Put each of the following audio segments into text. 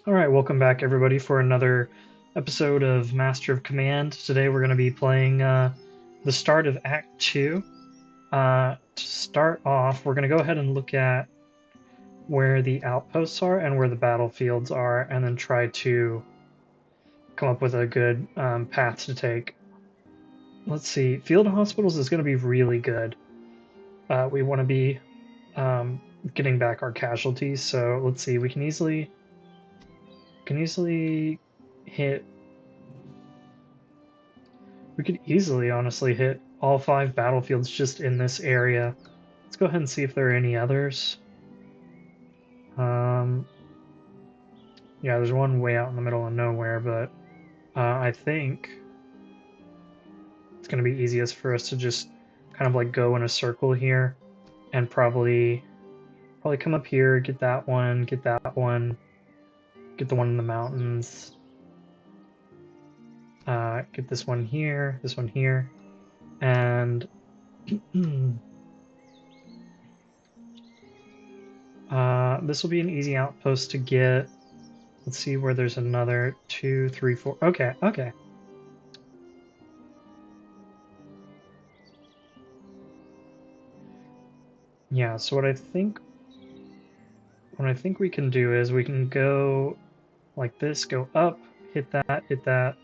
All right, welcome back everybody for another episode of Master of Command. Today we're going to be playing the start of Act 2. To start off, we're going to go ahead and look at where the outposts are and where the battlefields are, and then try to come up with a good path to take. Let's see, field hospitals is going to be really good. We want to be getting back our casualties, so let's see, we can easily hit. We could easily, honestly, hit all 5 battlefields just in this area. Let's go ahead and see if there are any others. Yeah, there's one way out in the middle of nowhere, but I think it's going to be easiest for us to just kind of like go in a circle here and probably come up here, get that one, get that one, get the one in the mountains, get this one here, and this will be an easy outpost to get. Let's see where there's another 2, 3, 4. Okay, okay. Yeah, so what I think we can do is we can go like this, go up, hit that, hit that,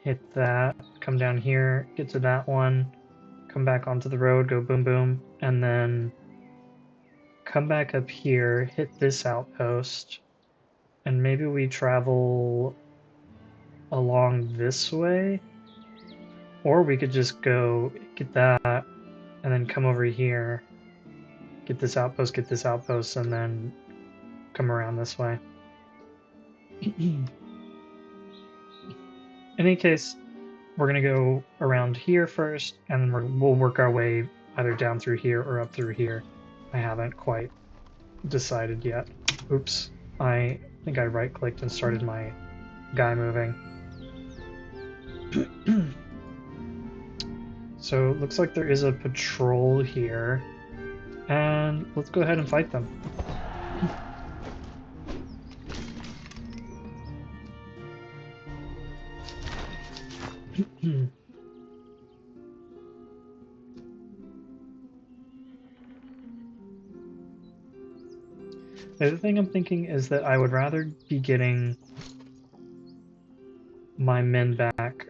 hit that, come down here, get to that one, come back onto the road, go boom boom, and then come back up here, hit this outpost, and maybe we travel along this way, or we could just go get that and then come over here, get this outpost, and then come around this way. In any case, we're going to go around here first, and we'll work our way either down through here or up through here. I haven't quite decided yet. Oops. I think I right-clicked and started my guy moving. So it looks like there is a patrol here, and let's go ahead and fight them. The other thing I'm thinking is that I would rather be getting my men back.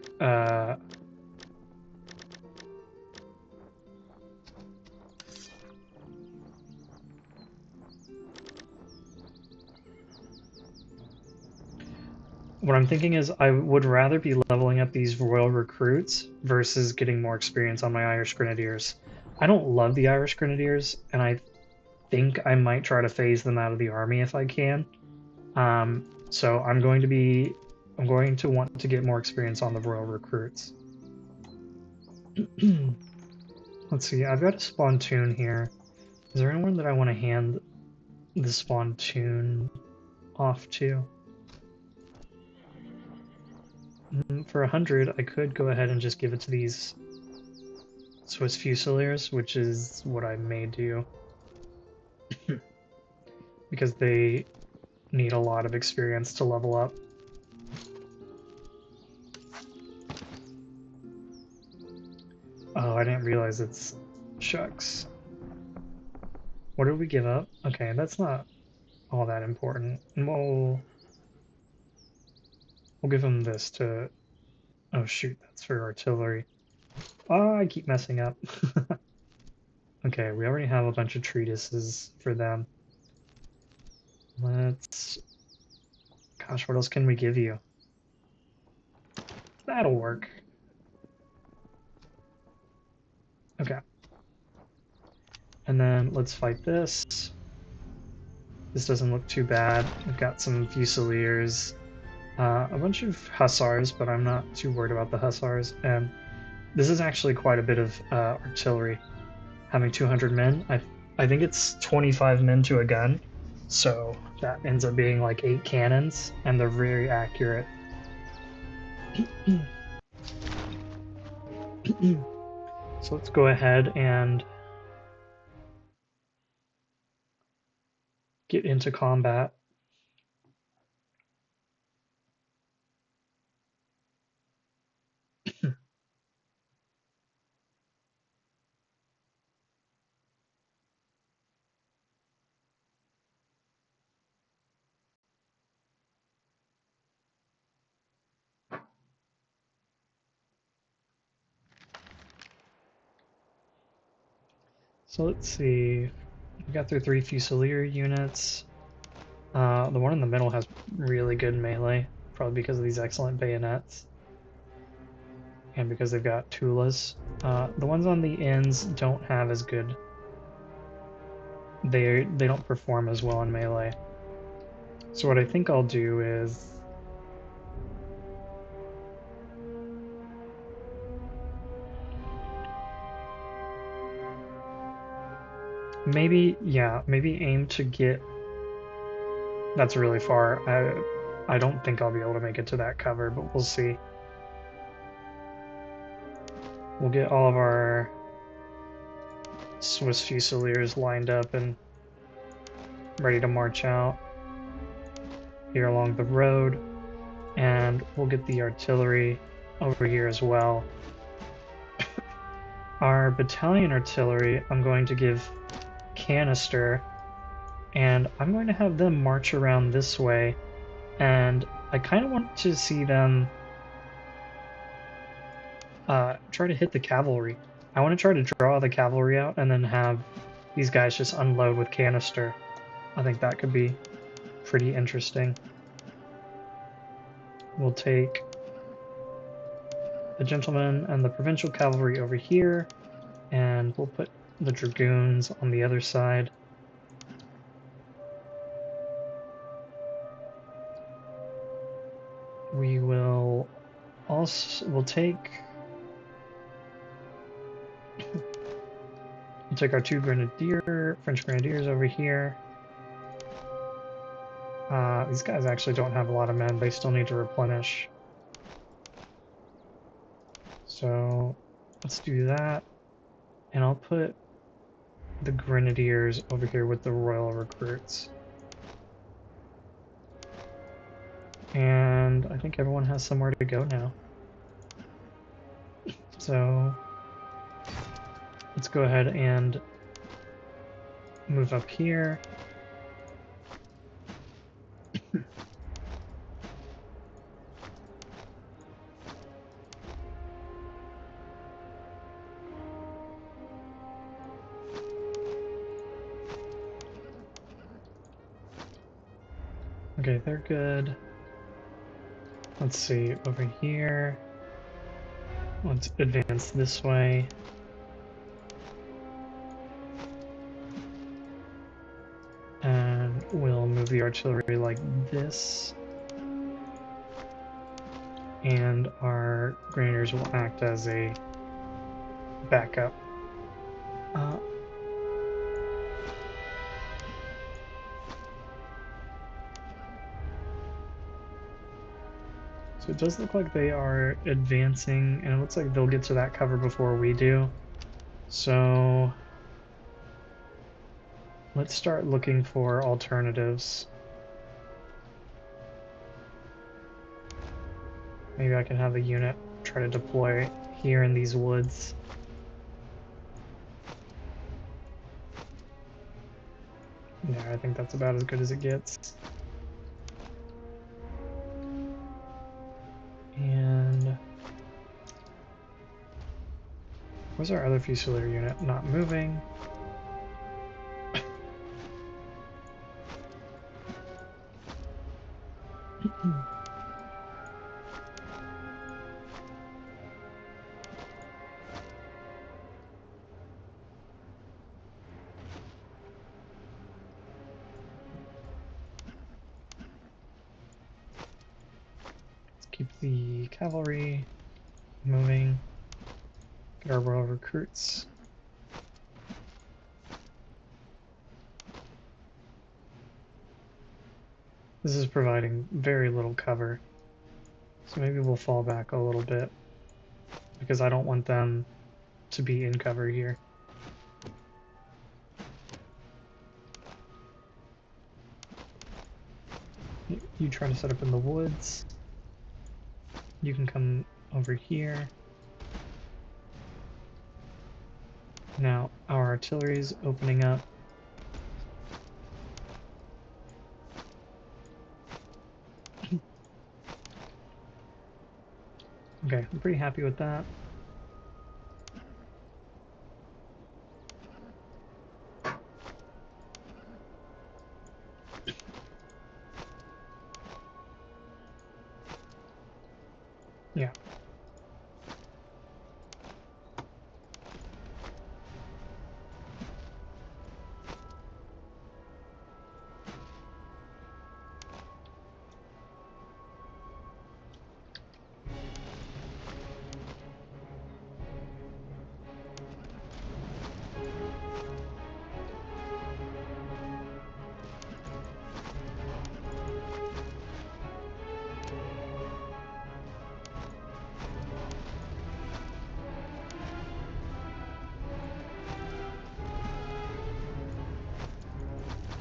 What I'm thinking is I would rather be leveling up these royal recruits versus getting more experience on my Irish Grenadiers. I don't love the Irish Grenadiers, and I think I might try to phase them out of the army if I can. So I'm going to want to get more experience on the royal recruits. Let's see, I've got a spontoon here. Is there anyone that I want to hand the spontoon off to? For 100, I could go ahead and just give it to these Swiss Fusiliers, which is what I may do. Because they need a lot of experience to level up. Oh, I didn't realize it's... Shucks. What did we give up? Okay, that's not all that important. We'll give them this to... Oh shoot, that's for artillery. Oh, I keep messing up. Okay, we already have a bunch of treatises for them. Let's... Gosh, what else can we give you? That'll work. Okay. And then let's fight this. This doesn't look too bad. We've got some Fusiliers, a bunch of Hussars, but I'm not too worried about the Hussars. And this is actually quite a bit of artillery. Having 200 men, I think it's 25 men to a gun, so that ends up being like 8 cannons, and they're very accurate. So let's go ahead and get into combat. So let's see. We got through 3 Fusilier units. The one in the middle has really good melee, probably because of these excellent bayonets. And because they've got Tulas. The ones on the ends don't have as good. They don't perform as well in melee. So what I think I'll do is maybe aim to get. That's really far. I don't think I'll be able to make it to that cover, but we'll see. We'll get all of our Swiss Fusiliers lined up and ready to march out here along the road, and we'll get the artillery over here as well. Our battalion artillery, I'm going to give canister, and I'm going to have them march around this way, and I kind of want to see them try to hit the cavalry. I want to try to draw the cavalry out and then have these guys just unload with canister. I think that could be pretty interesting. We'll take the gentlemen and the provincial cavalry over here, and we'll put the dragoons on the other side. We'll take our 2 French grenadiers over here. These guys actually don't have a lot of men. They still need to replenish. So let's do that. And I'll put the grenadiers over here with the royal recruits. And I think everyone has somewhere to go now. So let's go ahead and move up here. Okay, they're good. Let's see, over here. Let's advance this way. And we'll move the artillery like this. And our grenadiers will act as a backup. So it does look like they are advancing, and it looks like they'll get to that cover before we do. So let's start looking for alternatives. Maybe I can have a unit try to deploy here in these woods. Yeah, I think that's about as good as it gets. And where's our other Fusilier unit? Not moving. Keep the cavalry moving. Get our royal recruits. This is providing very little cover. So maybe we'll fall back a little bit, because I don't want them to be in cover here. You try to set up in the woods. You can come over here. Now our artillery is opening up. Okay, I'm pretty happy with that. Yeah.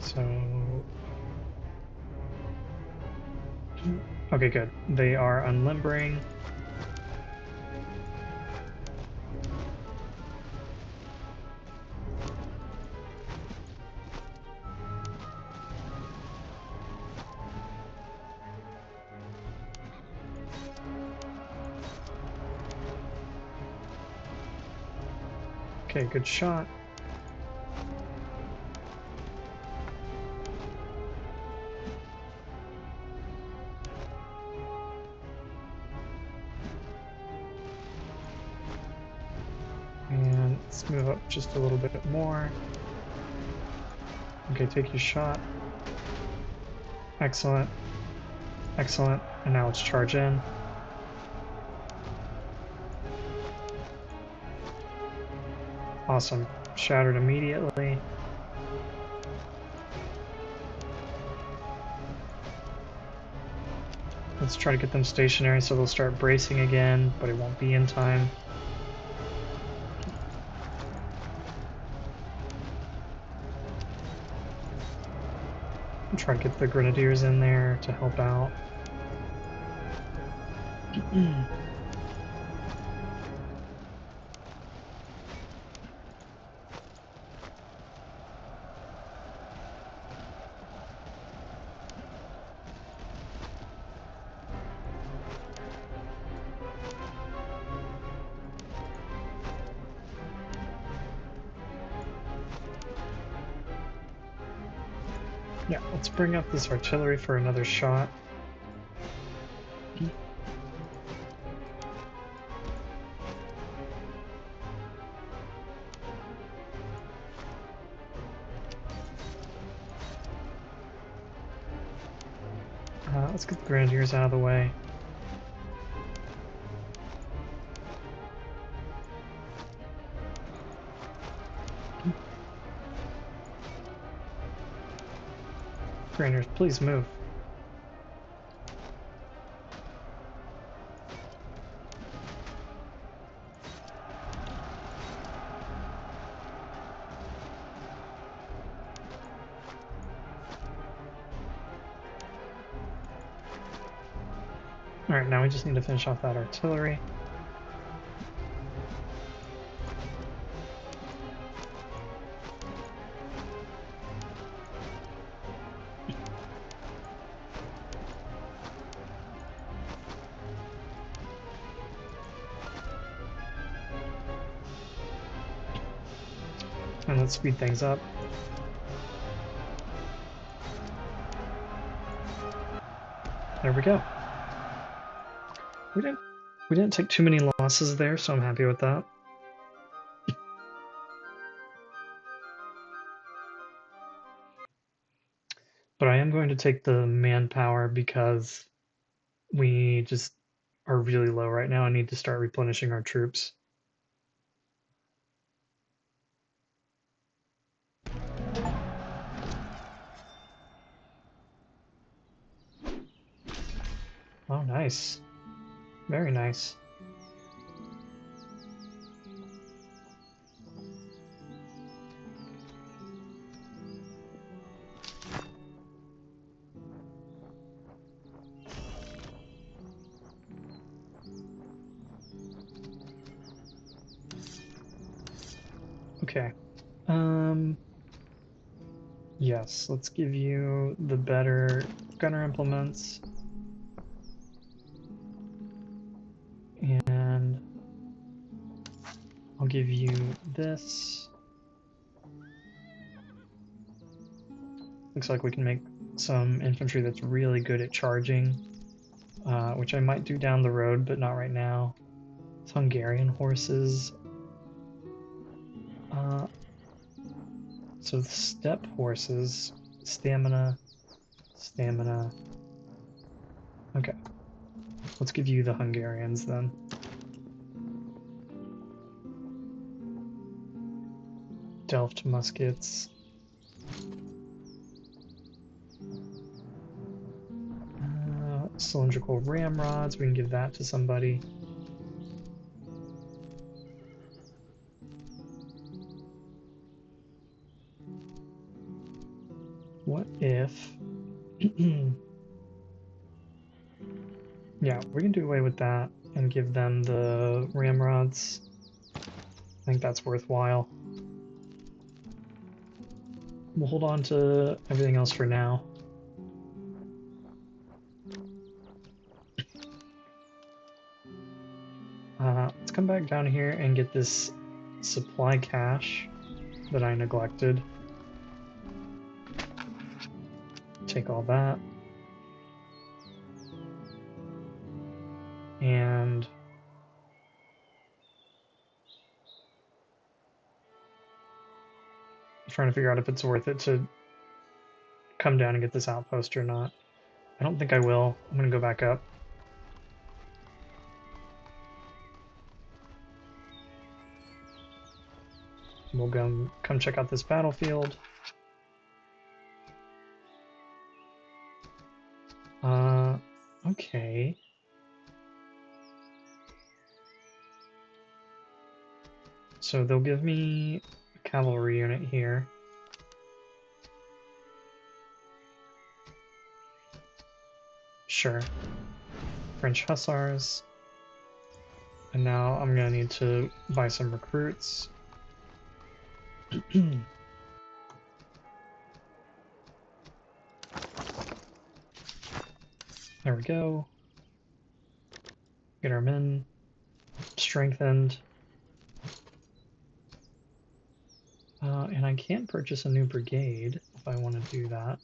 So, okay, good. They are unlimbering. Okay, good shot. And let's move up just a little bit more. Okay, take your shot. Excellent. Excellent. And now let's charge in. Awesome. Shattered immediately. Let's try to get them stationary so they'll start bracing again, but it won't be in time. Try to get the grenadiers in there to help out. Yeah, let's bring up this artillery for another shot. Let's get the grenadiers out of the way. Grenadiers, please move. Alright, now we just need to finish off that artillery. And let's speed things up. There we go. We didn't take too many losses there, so I'm happy with that. But I am going to take the manpower because we just are really low right now. I need to start replenishing our troops. Oh, nice. Very nice. Okay. Yes, let's give you the better gunner implements. And I'll give you this. Looks like we can make some infantry that's really good at charging, which I might do down the road, but not right now. It's Hungarian horses. So the steppe horses, stamina, stamina. Okay, let's give you the Hungarians then. Delft muskets. Cylindrical ramrods, we can give that to somebody. What if... yeah, we can do away with that and give them the ramrods. I think that's worthwhile. We'll hold on to everything else for now. Let's come back down here and get this supply cache that I neglected. Take all that. And I'm trying to figure out if it's worth it to come down and get this outpost or not. I don't think I will. I'm gonna go back up. We'll go come check out this battlefield. Okay. So they'll give me a cavalry unit here. Sure. French hussars. And now I'm gonna need to buy some recruits. There we go. Get our men strengthened. And I can purchase a new brigade if I want to do that.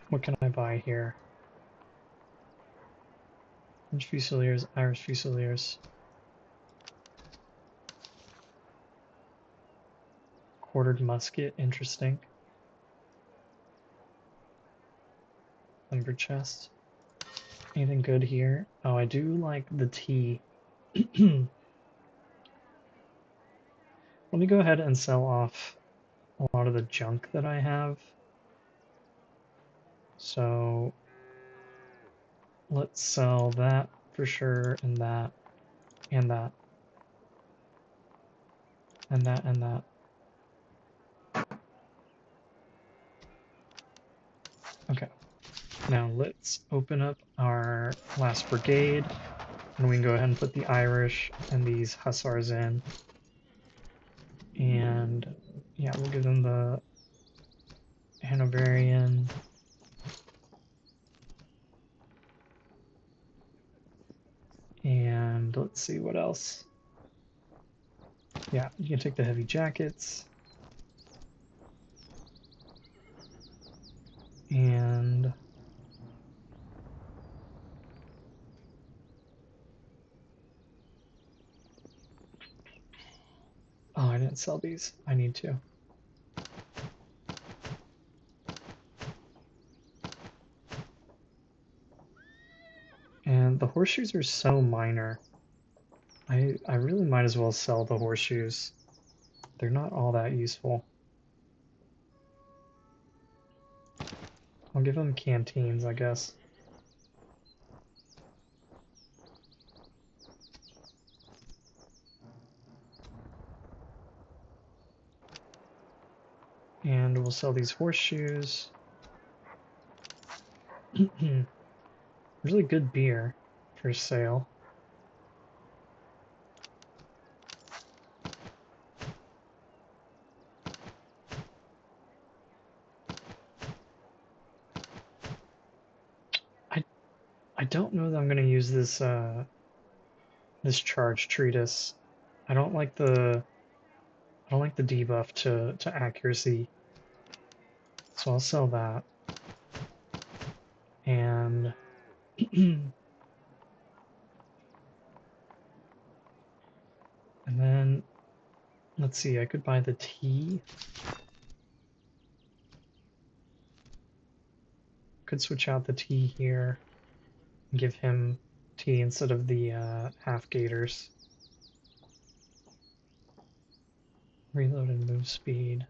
What can I buy here? French Fusiliers, Irish Fusiliers. Quartered musket, interesting. Lumber chest. Anything good here? Oh, I do like the tea. Let me go ahead and sell off a lot of the junk that I have. So let's sell that for sure, and that, and that, and that, and that. Okay, now let's open up our last brigade, and we can go ahead and put the Irish and these hussars in. And yeah, we'll give them the Hanoverian. And let's see what else. Yeah, you can take the heavy jackets. And oh, I didn't sell these. I need to. And the horseshoes are so minor. I really might as well sell the horseshoes. They're not all that useful. I'll give them canteens, I guess. And we'll sell these horseshoes. Really good beer for sale. I don't know that I'm going to use this this charge treatise. I don't like the I don't like the debuff to accuracy, so I'll sell that. And and then let's see, I could buy the tea. Could switch out the tea here and give him tea instead of the half gators. Reload and move speed.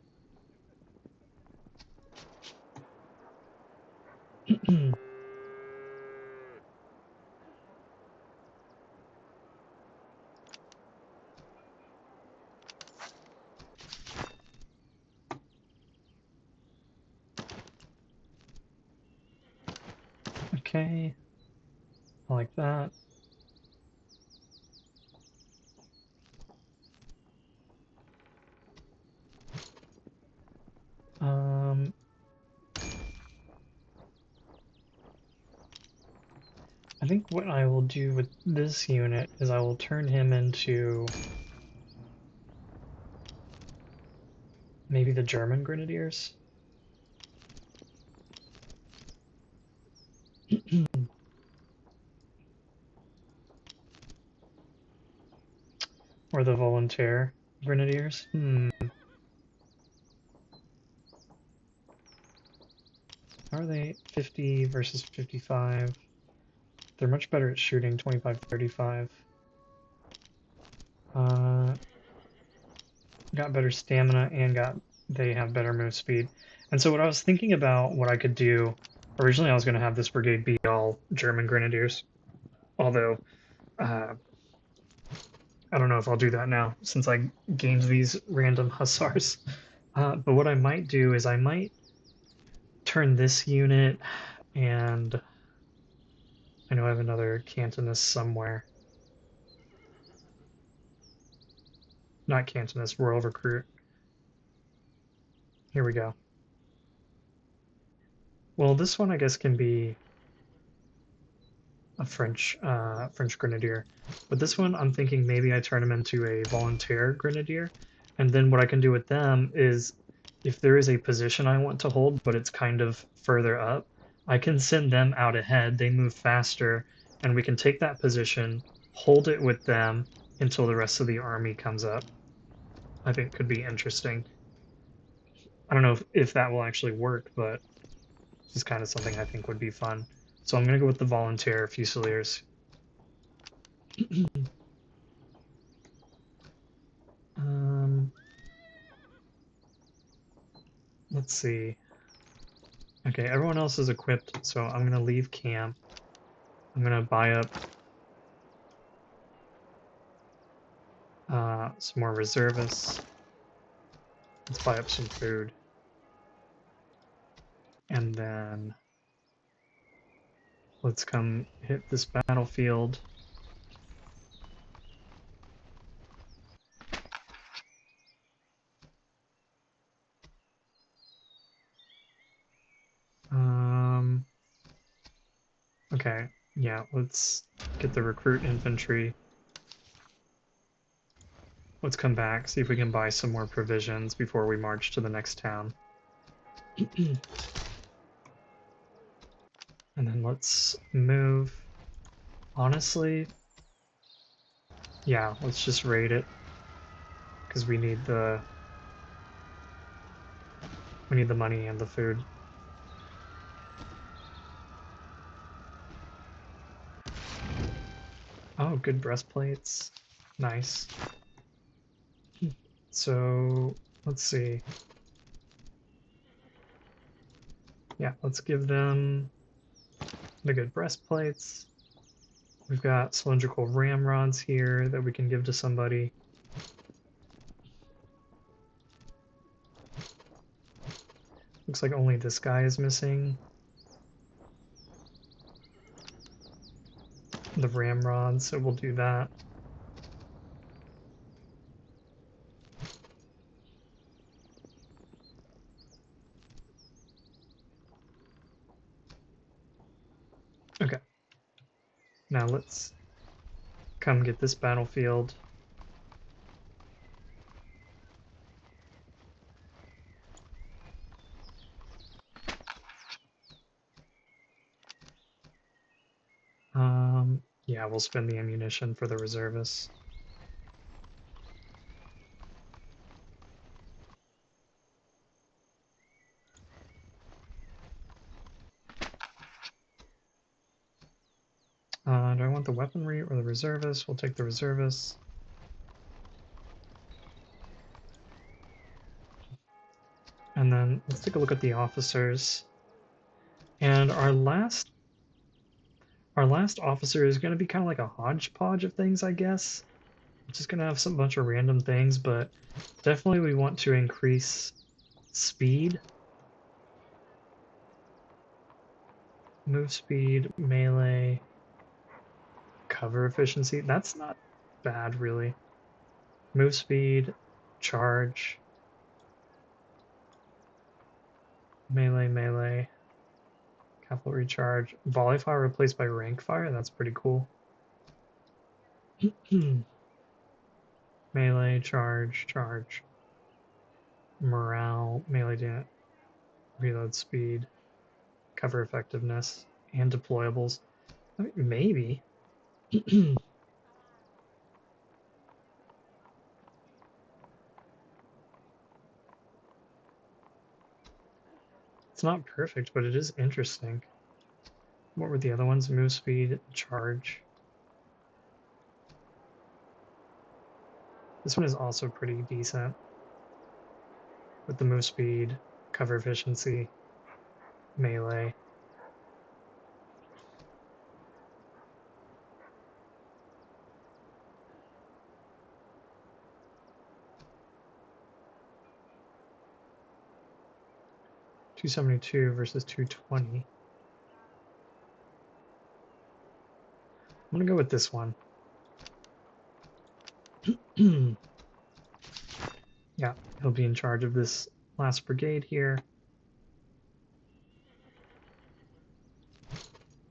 Okay, I like that. Um, I think what I will do with this unit is I will turn him into maybe the German Grenadiers. Or the Volunteer Grenadiers. How are they? 50 versus 55. They're much better at shooting, 25-35. Got better stamina and they have better move speed. And so what I was thinking about what I could do, originally I was going to have this brigade be all German Grenadiers. Although, uh, I don't know if I'll do that now since I gained these random hussars. But what I might do is I might turn this unit, and I know I have another Cantonist somewhere. Not Cantonist, Royal Recruit. Here we go. Well, this one I guess can be a French Grenadier, but this one I'm thinking maybe I turn him into a Volunteer Grenadier, and then what I can do with them is if there is a position I want to hold, but it's kind of further up, I can send them out ahead. They move faster, and we can take that position, hold it with them until the rest of the army comes up. I think could be interesting. I don't know if that will actually work, but it's kind of something I think would be fun. So I'm going to go with the Volunteer Fusiliers. um, let's see. Okay, everyone else is equipped, so I'm going to leave camp. I'm going to buy up some more reservists. Let's buy up some food. And then let's come hit this battlefield. Okay, yeah, let's get the recruit infantry. Let's come back, see if we can buy some more provisions before we march to the next town. And then let's move. Honestly, yeah, let's just raid it. Because we need the money and the food. Oh, good breastplates. Nice. So, let's see. Yeah, let's give them the good breastplates. We've got cylindrical ramrods here that we can give to somebody. Looks like only this guy is missing. The ramrods, so we'll do that. Okay. Now let's come get this battlefield. Yeah, we'll spend the ammunition for the reservists. Do I want the weaponry or the reservists? We'll take the reservists. And then let's take a look at the officers. And our last officer is going to be kind of like a hodgepodge of things, I guess. It's just going to have some bunch of random things, but definitely we want to increase speed. Move speed, melee, cover efficiency. That's not bad, really. Move speed, charge, melee, cavalry charge, volley fire replaced by rank fire. That's pretty cool. Melee, charge, morale, melee damage, reload speed, cover effectiveness, and deployables. I mean, maybe. It's not perfect, but it is interesting. What were the other ones? Move speed, charge. This one is also pretty decent with the move speed, cover efficiency, melee. $272 versus $220. I'm gonna go with this one. Yeah, he'll be in charge of this last brigade here.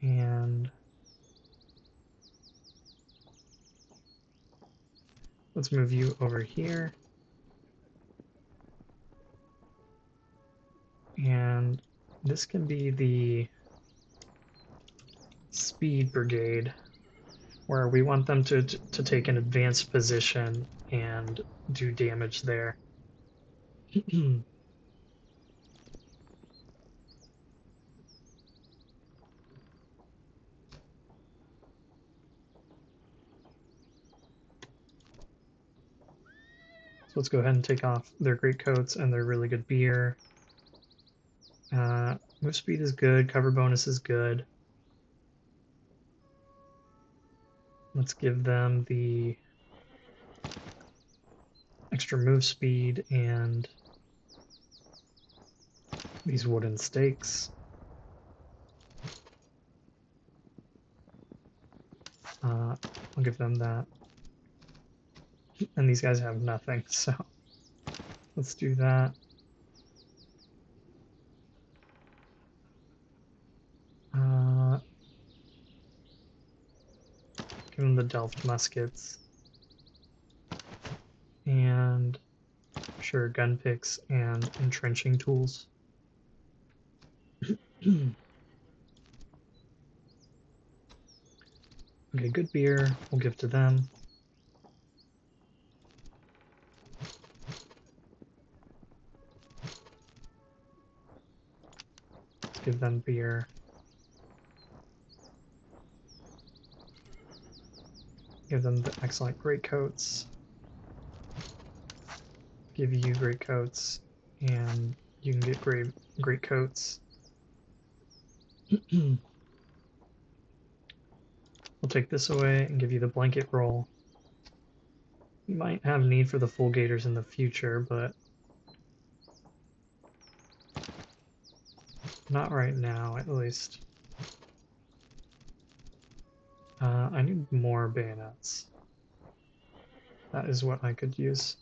And let's move you over here. And this can be the speed brigade, where we want them to take an advanced position and do damage there. So let's go ahead and take off their great coats and their really good beer. Move speed is good, cover bonus is good. Let's give them the extra move speed and these wooden stakes. I'll give them that. And these guys have nothing, so let's do that. Give them the Delft muskets. And sure, gun picks and entrenching tools. Okay, good beer, we'll give to them. Let's give them beer. Give them the excellent greatcoats. Give you greatcoats, and you can get greatcoats. We'll take this away and give you the blanket roll. You might have need for the full gators in the future, but not right now, at least. I need more bayonets. That is what I could use.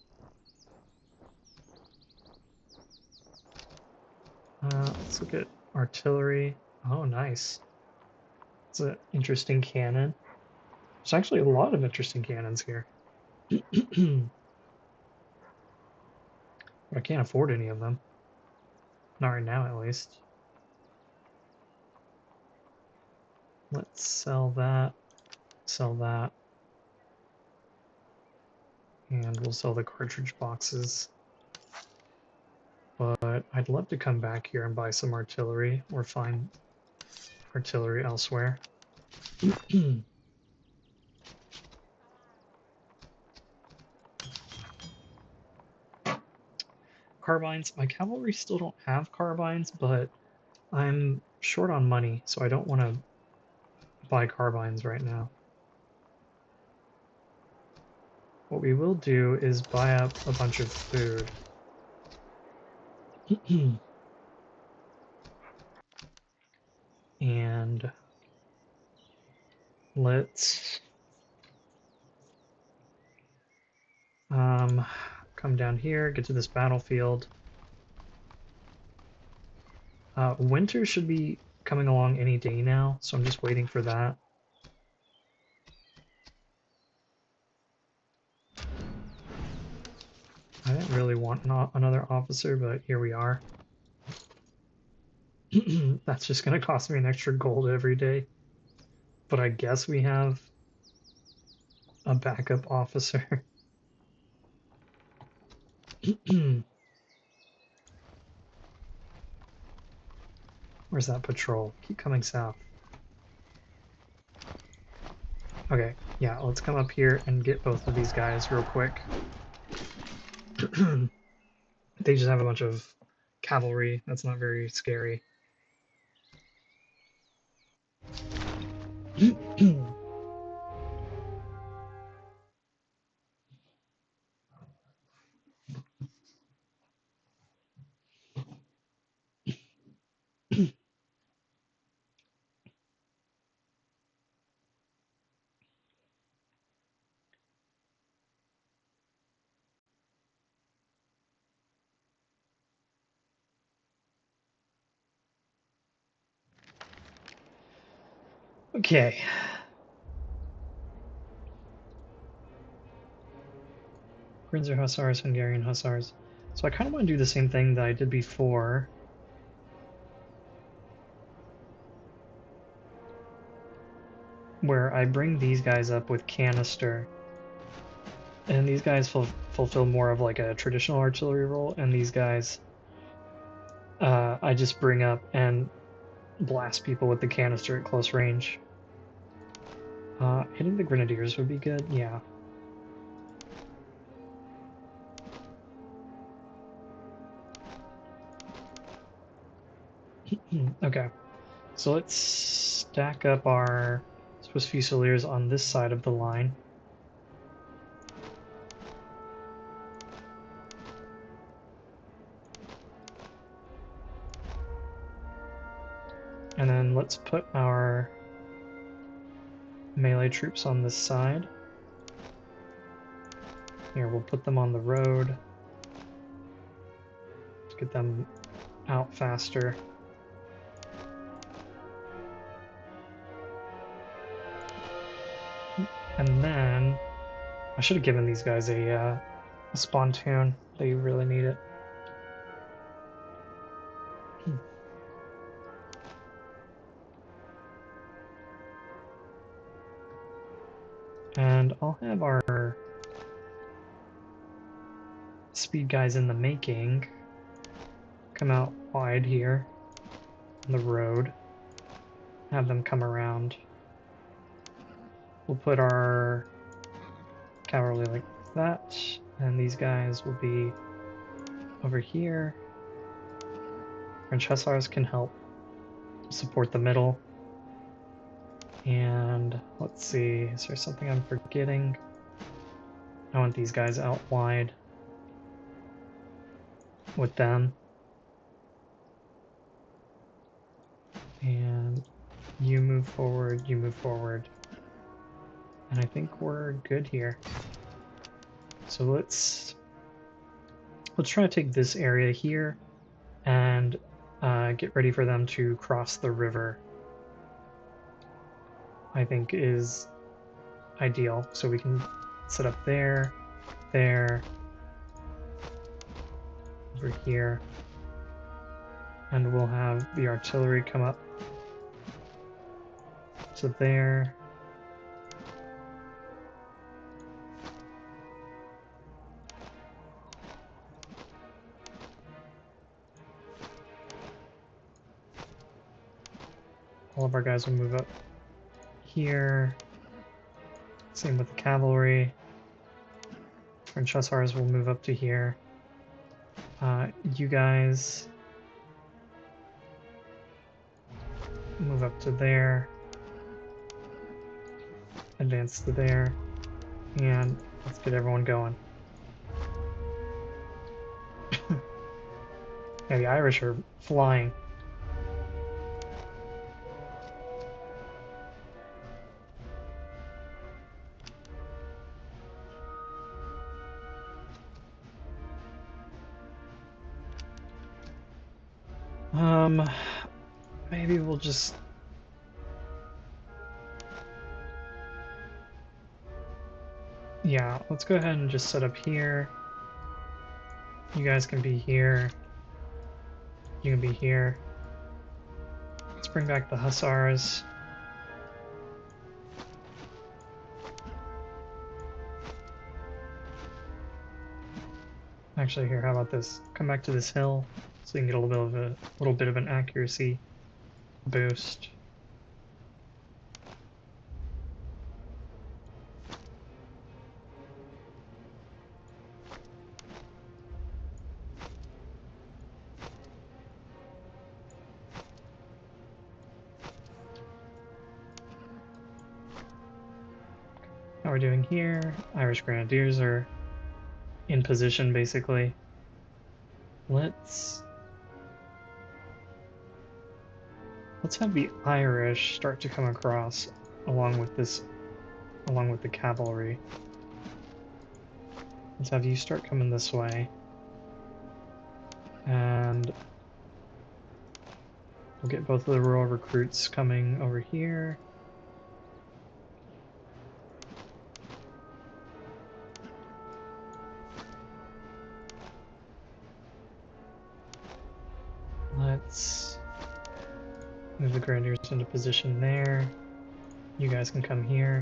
Let's look at artillery. Oh, nice. It's an interesting cannon. There's actually a lot of interesting cannons here. But I can't afford any of them. Not right now, at least. Let's sell that. Sell that. And we'll sell the cartridge boxes. But I'd love to come back here and buy some artillery or find artillery elsewhere. Carbines. My cavalry still don't have carbines, but I'm short on money, so I don't want to buy carbines right now. What we will do is buy up a bunch of food. And let's come down here, get to this battlefield. Winter should be coming along any day now, so I'm just waiting for that. I didn't really want another officer, but here we are. That's just going to cost me an extra gold every day. But I guess we have a backup officer. Where's that patrol? Keep coming south. Okay, yeah, let's come up here and get both of these guys real quick. They just have a bunch of cavalry. That's not very scary. Okay. Grinzer Hussars, Hungarian Hussars. So I kind of want to do the same thing that I did before. Where I bring these guys up with canister. And these guys fulfill more of like a traditional artillery role, and these guys I just bring up and blast people with the canister at close range. Hitting the grenadiers would be good, yeah. Okay, so let's stack up our Swiss Fusiliers on this side of the line. And then let's put our melee troops on this side. Here, we'll put them on the road to get them out faster. And then I should have given these guys a spontoon. They really need it. And I'll have our speed guys in the making come out wide here on the road. Have them come around. We'll put our cavalry like that, and these guys will be over here. French Hussars can help support the middle. And let's see, is there something I'm forgetting? I want these guys out wide with them. And you move forward, you move forward. And I think we're good here. So let's try to take this area here and get ready for them to cross the river. I think is ideal. So we can set up there, there, over here, and we'll have the artillery come up to there, All of our guys will move up here. Same with the cavalry. French hussars will move up to here. You guys move up to there. Advance to there. And let's get everyone going. Yeah, the Irish are flying. Maybe we'll just... Yeah, let's go ahead and just set up here. You guys can be here. You can be here. Let's bring back the hussars. Actually, here, how about this? Come back to this hill so you can get a little bit of an accuracy boost. How we're doing here? Irish Grenadiers are in position, basically. Let's have the Irish start to come across along with the cavalry. Let's have you start coming this way. And we'll get both of the rural recruits coming over here. Let's move the grenadiers into position there. You guys can come here.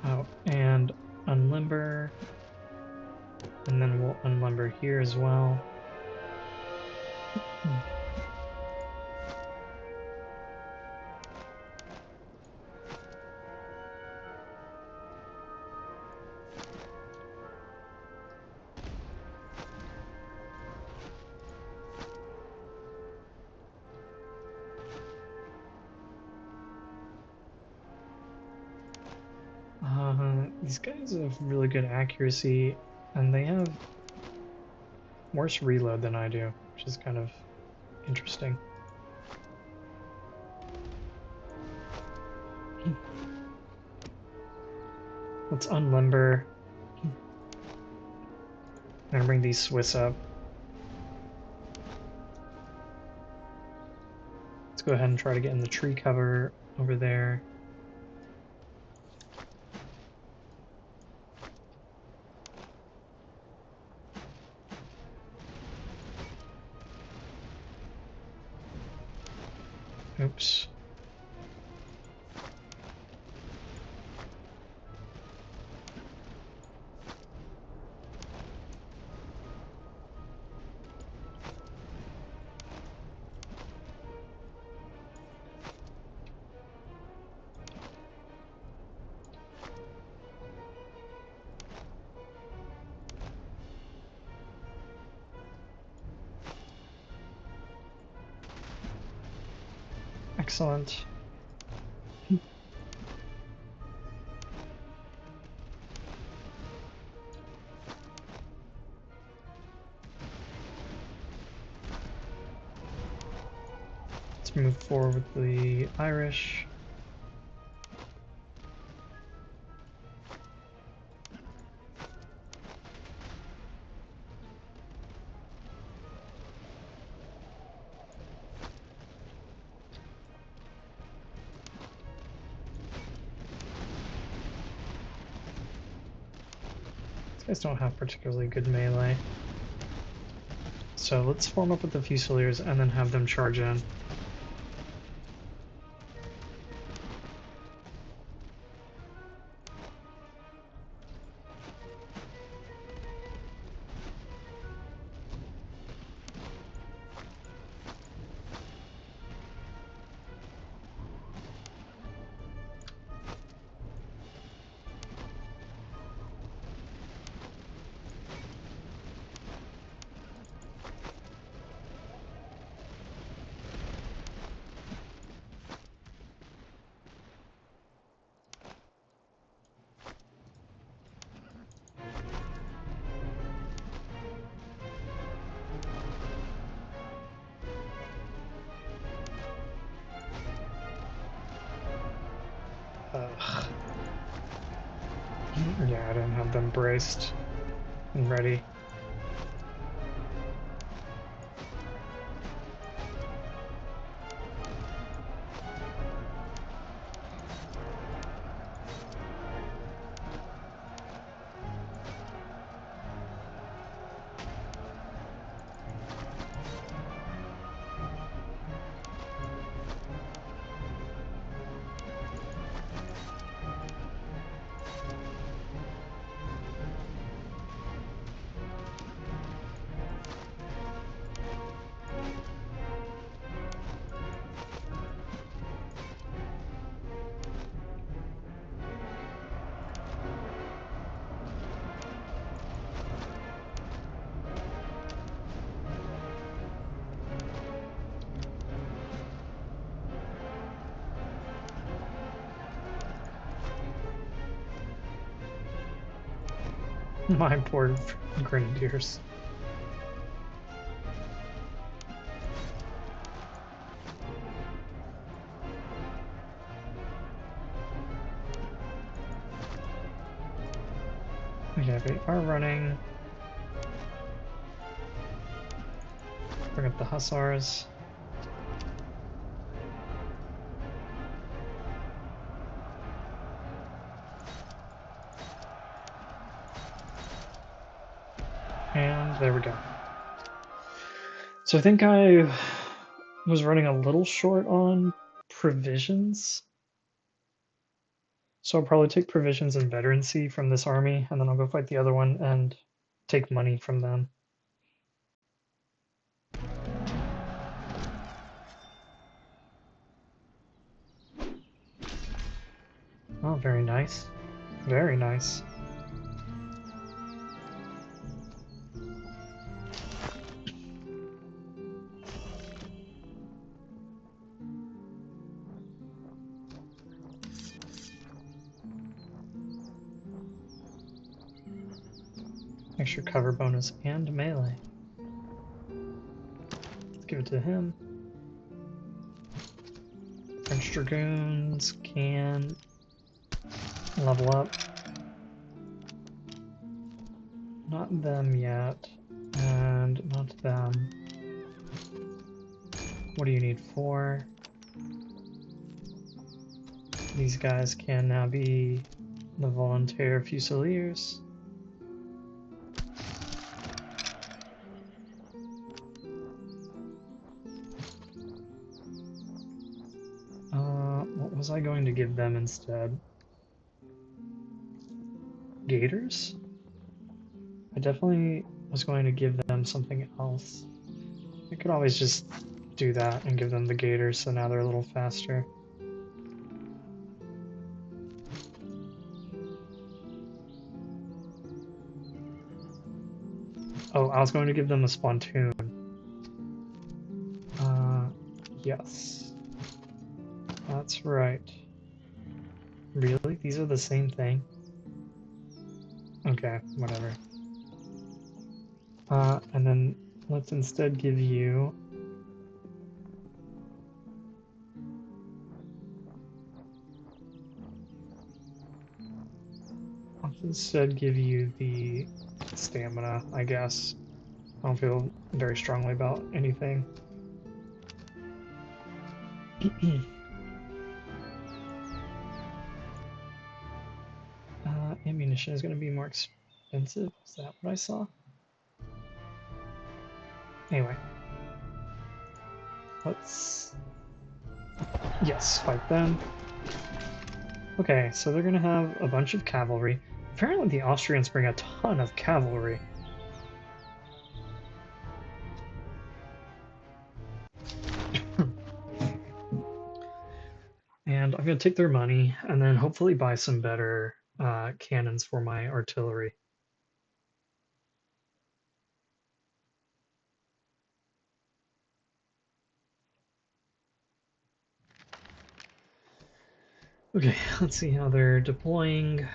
Oh, and unlimber. And then we'll unlimber here as well. These guys have really good accuracy, and they have worse reload than I do, which is kind of interesting. Let's unlimber. I'm gonna bring these Swiss up. Let's go ahead and try to get in the tree cover over there. Oops. Excellent. Let's move forward with the Irish. Guys don't have particularly good melee. So let's form up with the Fusiliers and then have them charge in. Ugh. Yeah, I didn't have them braced and ready. My poor grenadiers. Okay, they are running. Bring up the hussars. And there we go. So I think I was running a little short on provisions. So I'll probably take provisions and veterancy from this army, and then I'll go fight the other one and take money from them. Oh, very nice. Very nice. Extra cover bonus and melee. Let's give it to him. French Dragoons can level up. Not them yet, and not them. What do you need? 4. These guys can now be the Volunteer Fusiliers. What was I going to give them instead? Gators? I definitely was going to give them something else. I could always just do that and give them the gators, so now they're a little faster. Oh, I was going to give them a spontoon. Yes. That's right. Really? These are the same thing? Okay, whatever. And then let's instead give you... Let's instead give you the stamina, I guess. I don't feel very strongly about anything. Ammunition is going to be more expensive. Is that what I saw? Anyway. Let's... Yes, fight them. Okay, so they're going to have a bunch of cavalry. Apparently the Austrians bring a ton of cavalry. And I'm going to take their money and then hopefully buy some better cannons for my artillery. Okay, let's see how they're deploying.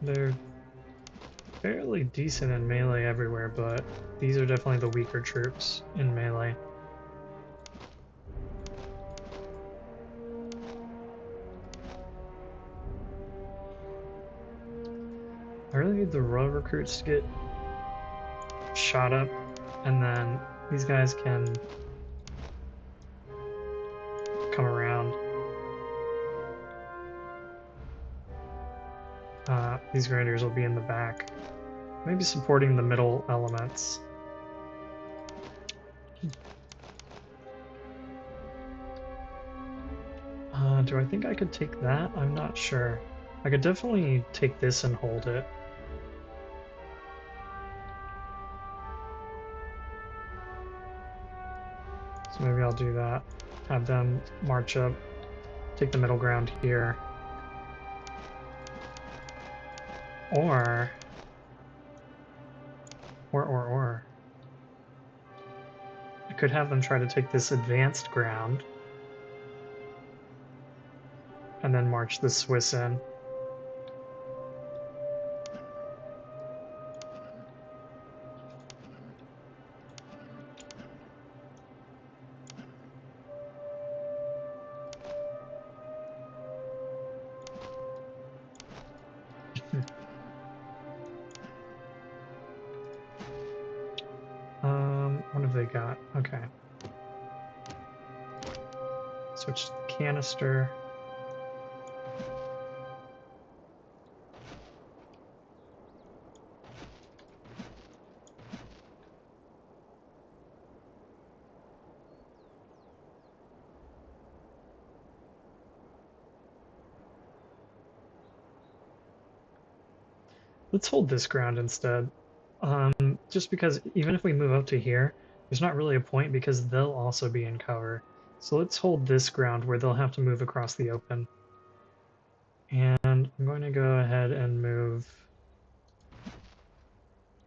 They're fairly decent in melee everywhere, but these are definitely the weaker troops in melee. I really need the royal recruits to get shot up, and then these guys can come around. These grenadiers will be in the back, maybe supporting the middle elements. Do I think I could take that? I'm not sure. I could definitely take this and hold it. So maybe I'll do that. Have them march up, take the middle ground here. Or... I could have them try to take this advanced ground and then march the Swiss in. What have they got? Okay. Switch to the canister. Let's hold this ground instead. Just because even if we move up to here, there's not really a point because they'll also be in cover. So let's hold this ground where they'll have to move across the open. And I'm going to go ahead and move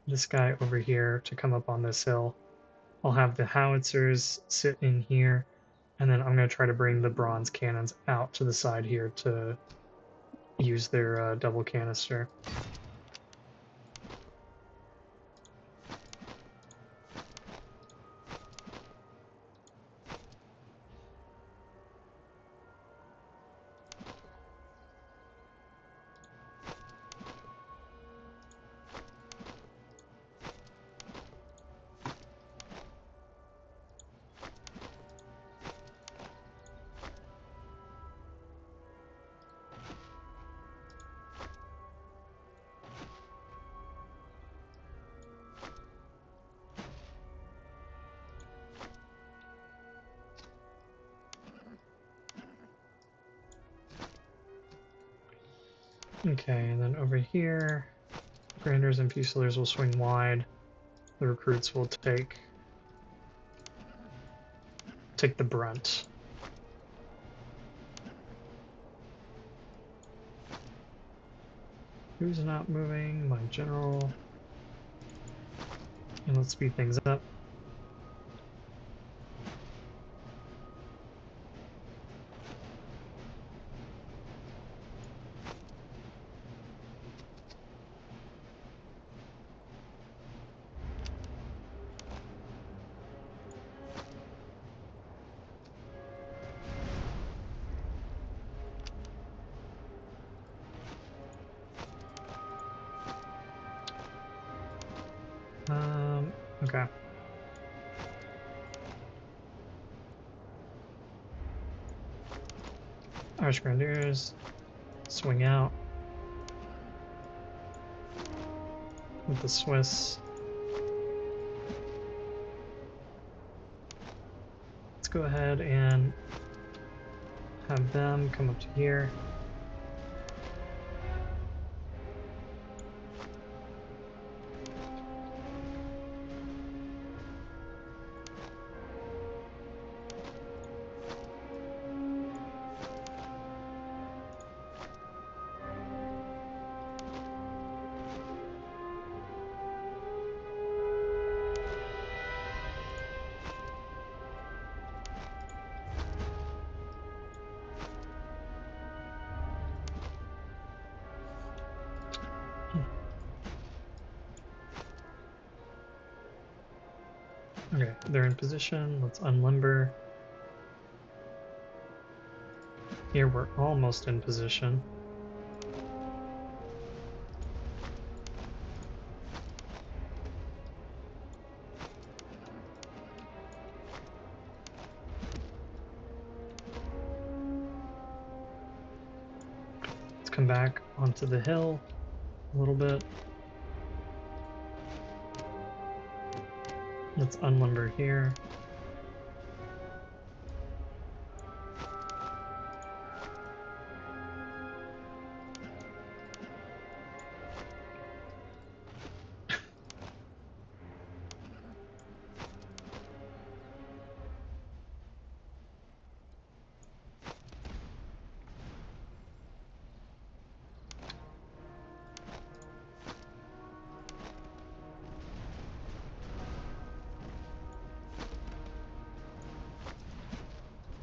this guy over here to come up on this hill. I'll have the howitzers sit in here, and then I'm going to try to bring the bronze cannons out to the side here to use their double canister. Okay, and then over here, Grenadiers and Fusiliers will swing wide. The recruits will take the brunt. Who's not moving? My general. And let's speed things up. Okay. Irish Grenadiers swing out with the Swiss. Let's go ahead and have them come up to here. Okay, they're in position. Let's unlimber. Here we're almost in position. Let's come back onto the hill a little bit. Let's unlimber here.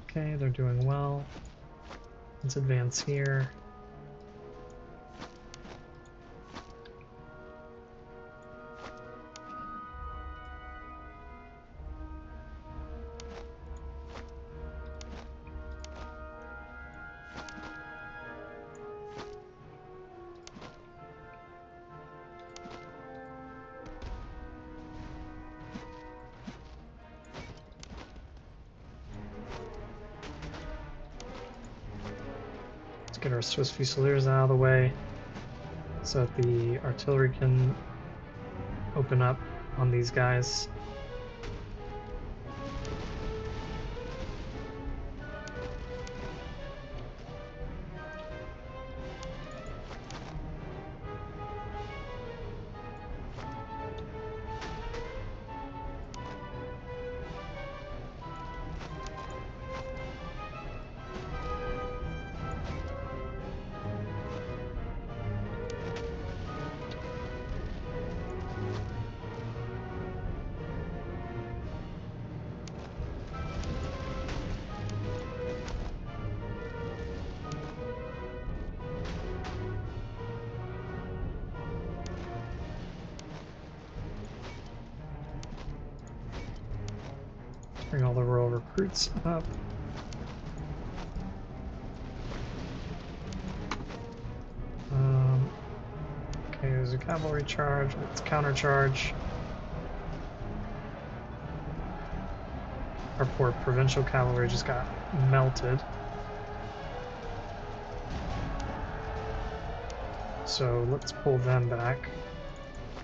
Okay, they're doing well. Let's advance here. Let's get our Swiss Fusiliers out of the way so that the artillery can open up on these guys. Bring all the rural recruits up. Okay, there's a cavalry charge. Let's countercharge. Our poor provincial cavalry just got melted. So let's pull them back.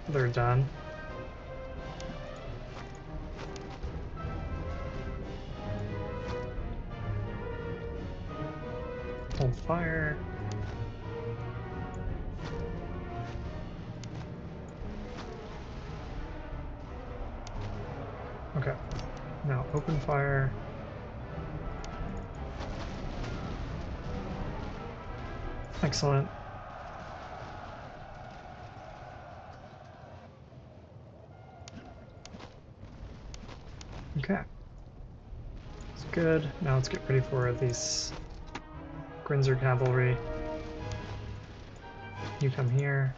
They're done. Hold fire. Okay, now open fire. Excellent. Okay. It's good. Now let's get ready for these Grinzer cavalry. You come here.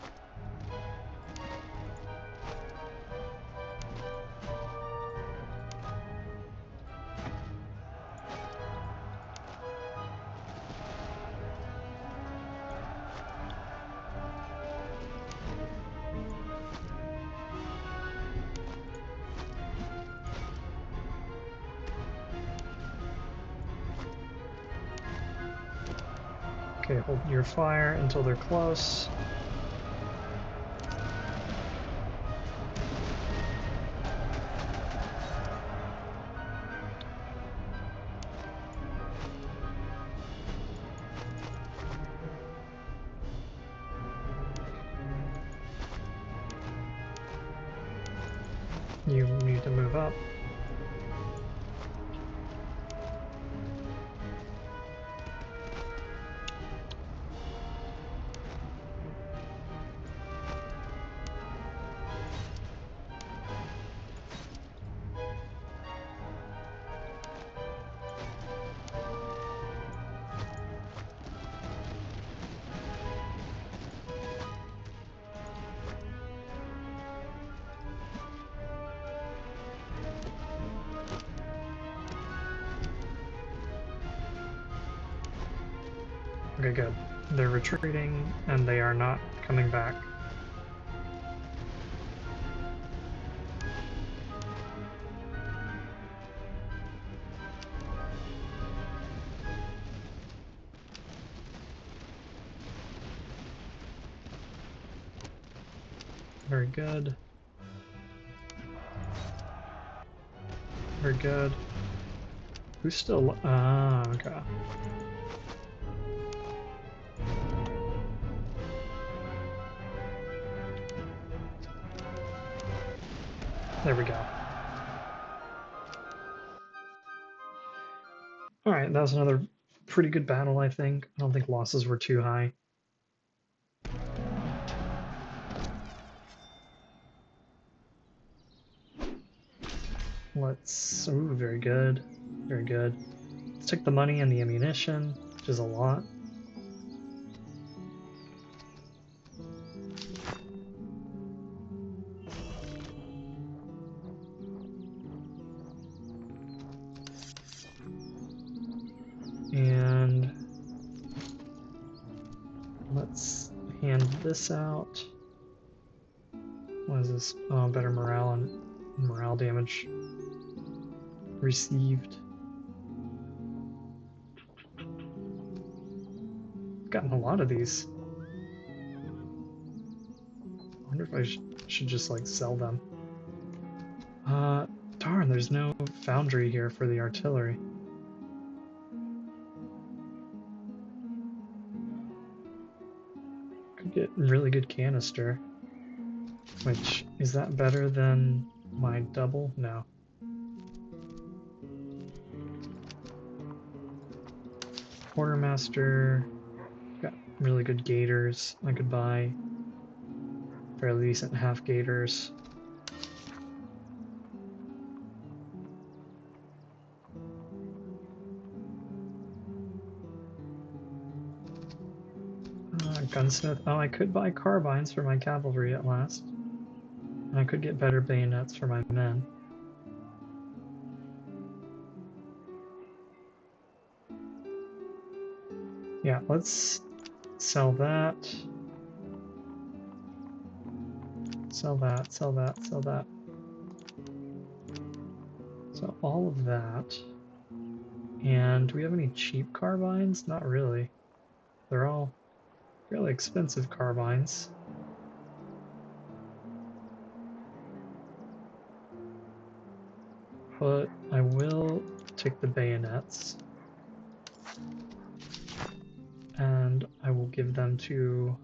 Okay, hold your fire until they're close. You need to move up. Okay, good. They're retreating, and they are not coming back. Very good. Very good. Who's still... Ah, okay. There we go. Alright, that was another pretty good battle, I think. I don't think losses were too high. Let's... Ooh, very good. Very good. Let's take the money and the ammunition, which is a lot. And let's hand this out. What is this? Oh, better morale and morale damage received. Gotten a lot of these. I wonder if I should just like sell them. Darn, there's no foundry here for the artillery. Could get really good canister. Which, is that better than my double? No. Quartermaster, got really good gators. I could buy fairly decent half gators. Gunsmith. Oh, I could buy carbines for my cavalry at last. And I could get better bayonets for my men. Yeah, let's sell that. Sell that, sell that, sell that. So all of that. And do we have any cheap carbines? Not really. They're all fairly expensive carbines. But I will take the bayonets. And I will give them to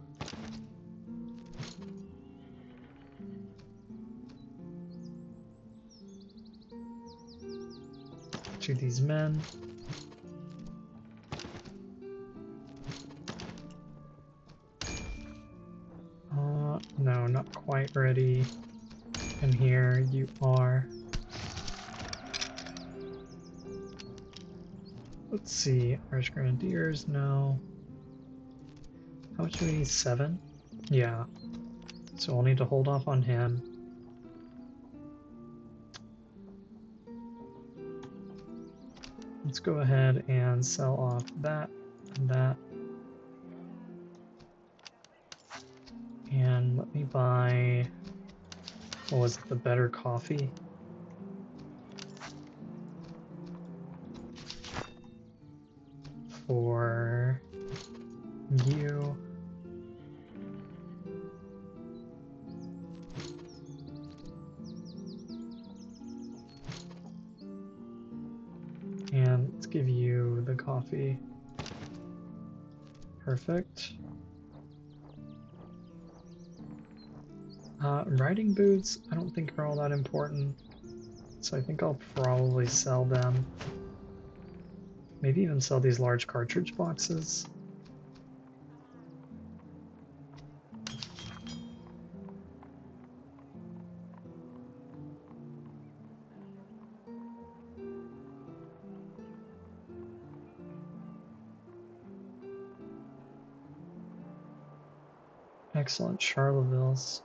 these men. No, not quite ready. And here you are. Let's see, Irish Grenadiers, no. How much do we need? 7? Yeah. So we'll need to hold off on him. Let's go ahead and sell off that and that. And let me buy, what was it, the better coffee? For you. And let's give you the coffee. Perfect. Riding boots, I don't think are all that important, so I think I'll probably sell them. Maybe even sell these large cartridge boxes. Excellent, Charleville's.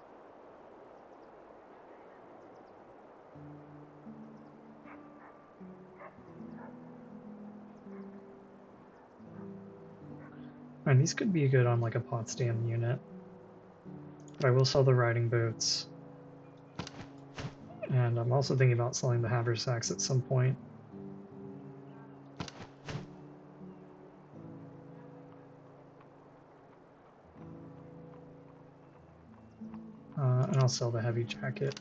And these could be good on like a Potsdam unit. But I will sell the riding boots. And I'm also thinking about selling the haversacks at some point. And I'll sell the heavy jacket.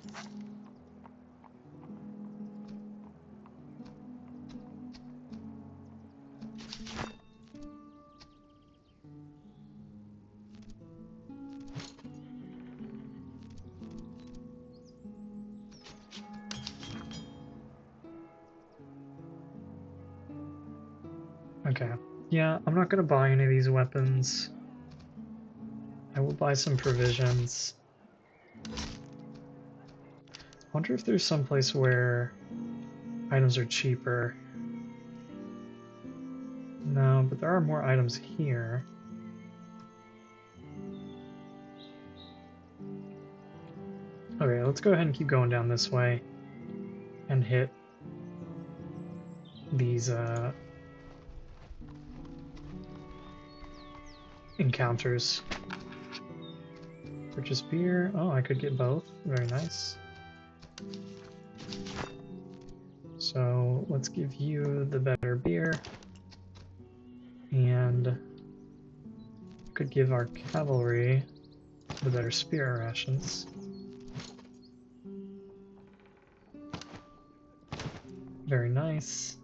Okay. Yeah, I'm not going to buy any of these weapons. I will buy some provisions. I wonder if there's some place where items are cheaper. No, but there are more items here. Okay, let's go ahead and keep going down this way and hit these encounters. Purchase beer. Oh, I could get both. Very nice. So let's give you the better beer. And could give our cavalry the better spear rations. Very nice.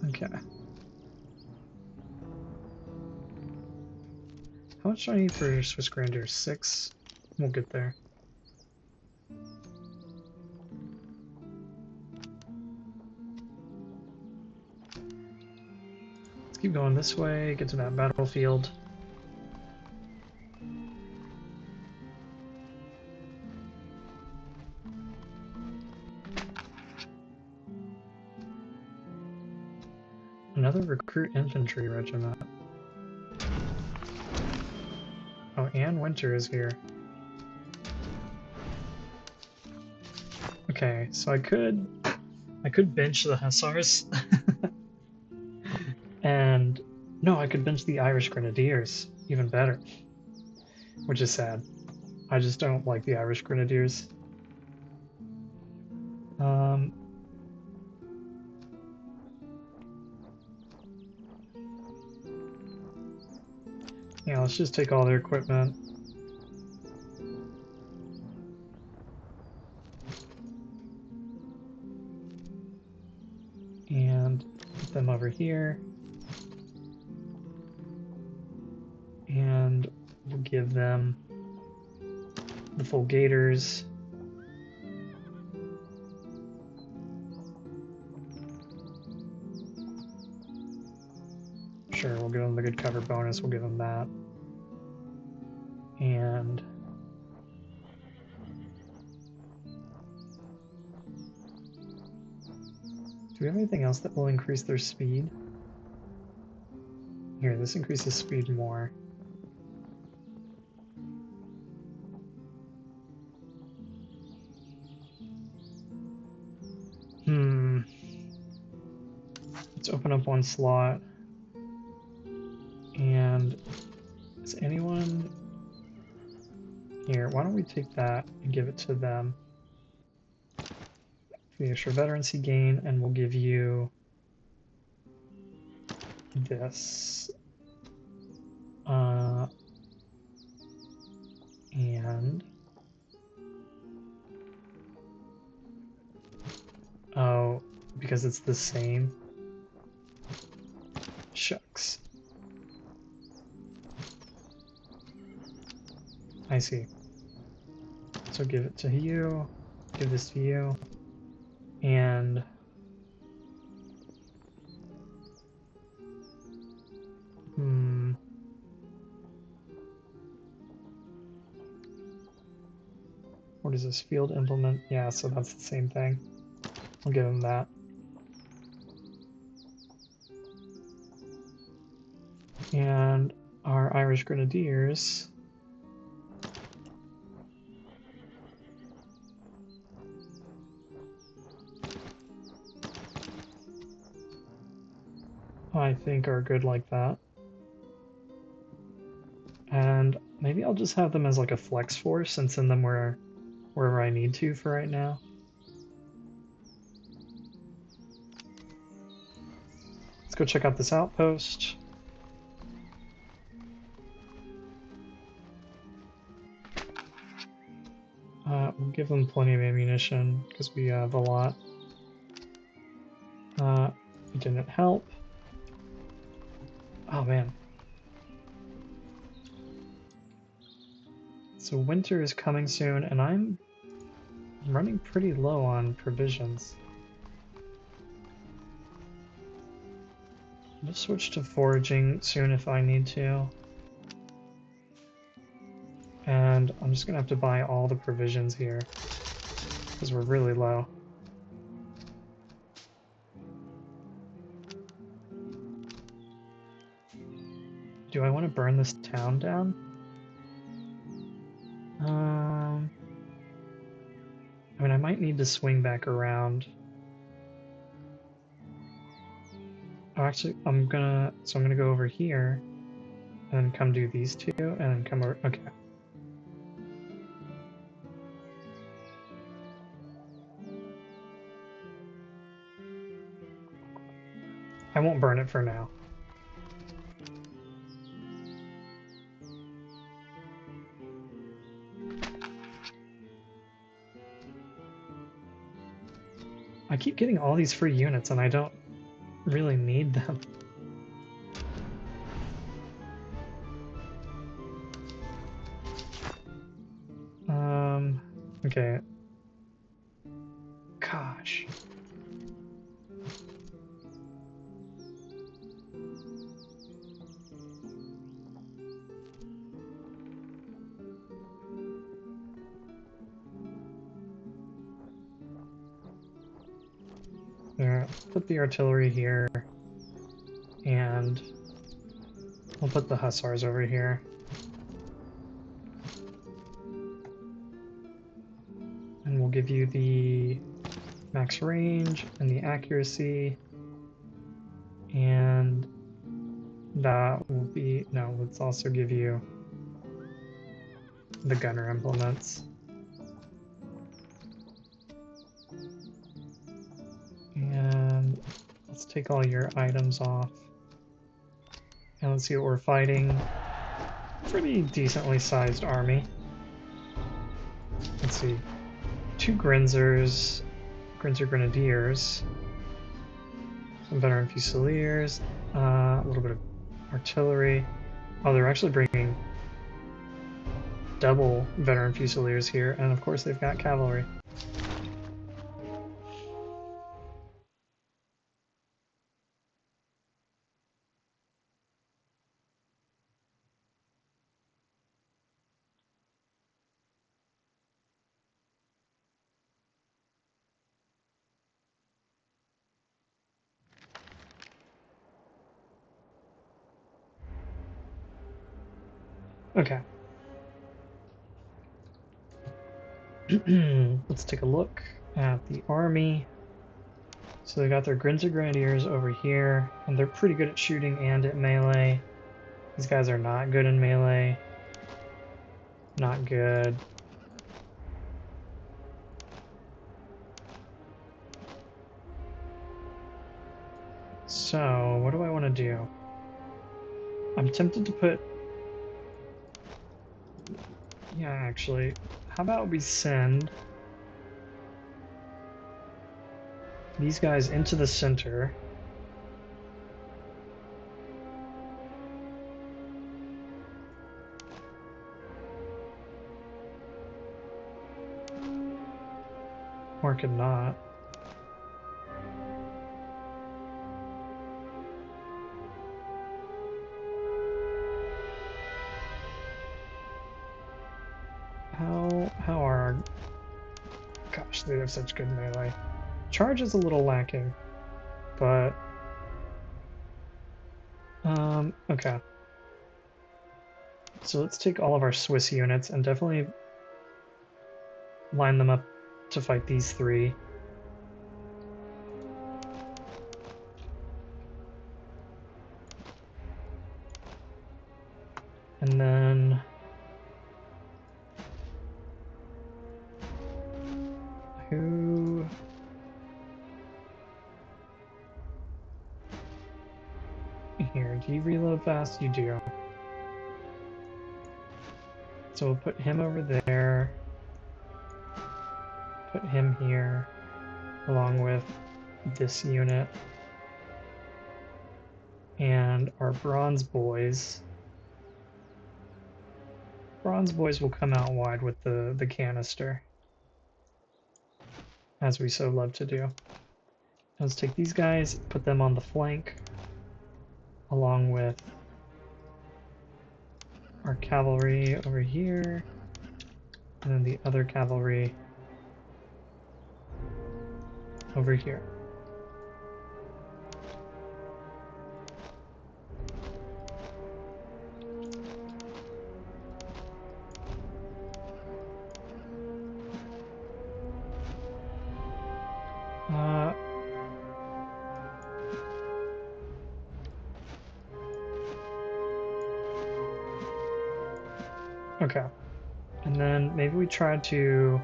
Okay. How much do I need for Swiss Grandeur? 6? We'll get there. Let's keep going this way, get to that battlefield. Another recruit infantry regiment. Oh, and Winter is here. Okay, so I could bench the Hussars. And no, I could bench the Irish Grenadiers. Even better. Which is sad. I just don't like the Irish Grenadiers. Yeah, let's just take all their equipment. And put them over here. And we'll give them the full gators. Sure, we'll give them the good cover bonus, we'll give them that. And do we have anything else that will increase their speed? Here, this increases speed more. Let's open up one slot. And is anyone here? Why don't we take that and give it to them? The extra veterancy gain, and we'll give you this. And oh, because it's the same. Shucks. I see. So give it to you, give this to you, and what is this? Field implement? Yeah, so that's the same thing. I'll give him that. And our Irish Grenadiers. I think are good like that. And maybe I'll just have them as like a flex force and send them wherever I need to for right now. Let's go check out this outpost. We'll give them plenty of ammunition because we have a lot. It didn't help. Oh man. So winter is coming soon, and I'm running pretty low on provisions. I'll just switch to foraging soon if I need to. And I'm just gonna have to buy all the provisions here because we're really low. Do I want to burn this town down? I mean, I might need to swing back around. Oh, actually, I'm gonna go over here and then come do these two and then come over. Okay. I won't burn it for now. I keep getting all these free units and I don't really need them. Okay. Gosh. Here, put the artillery here, and I'll put the hussars over here. And we'll give you the max range and the accuracy, and that will be, no, let's also give you the gunner implements. And let's take all your items off. And let's see what we're fighting. Pretty decently sized army. Let's see. 2 Grinzers, Grinzer Grenadiers, some veteran Fusiliers, a little bit of artillery. Oh, they're actually bringing double veteran Fusiliers here, and of course they've got cavalry. Okay. Let's take a look at the army. So they got their Grinzer Grenadiers over here, and they're pretty good at shooting and at melee. These guys are not good in melee. Not good. So, what do I want to do? I'm tempted to put... Yeah, actually, how about we send these guys into the center. Or could not. How are our... Gosh, they have such good melee. Charge is a little lacking, but... okay. So let's take all of our Swiss units and definitely line them up to fight these 3. And then who? Here, do you reload fast? You do. So we'll put him over there. Put him here, along with this unit. And our bronze boys. Bronze boys will come out wide with the canister, as we so love to do. Let's take these guys, put them on the flank, along with our cavalry over here, and then the other cavalry over here. Okay. And then maybe we try to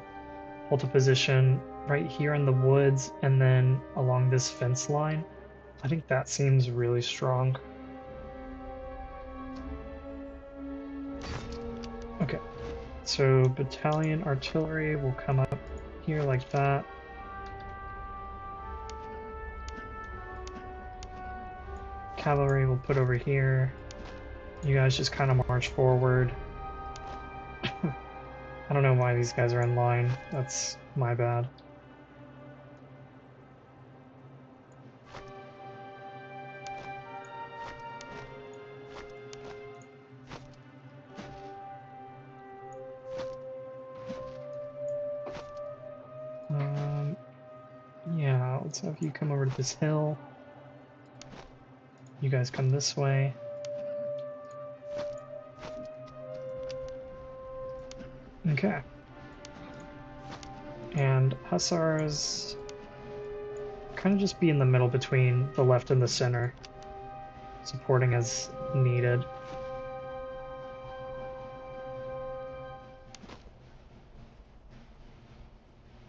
hold a position right here in the woods and then along this fence line. I think that seems really strong. Okay. So battalion artillery will come up here like that. Cavalry will put over here. You guys just kind of march forward. I don't know why these guys are in line. That's my bad. Yeah, let's have you come over to this hill. You guys come this way. Okay. And hussars kind of just be in the middle between the left and the center, supporting as needed.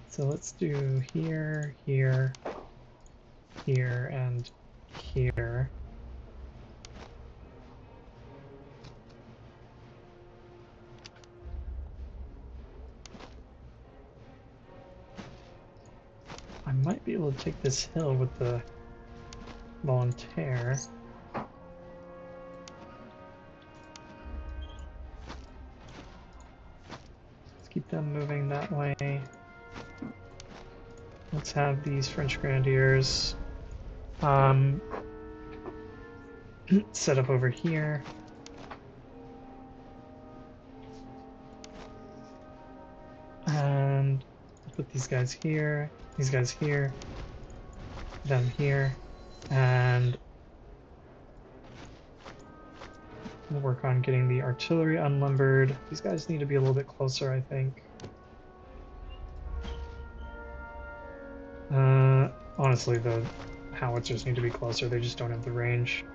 So let's do here, here, here, and here. I might be able to take this hill with the volunteer. Let's keep them moving that way. Let's have these French Grenadiers set up over here. And put these guys here, them here, and we'll work on getting the artillery unlimbered. These guys need to be a little bit closer, I think. Honestly, the howitzers need to be closer, they just don't have the range.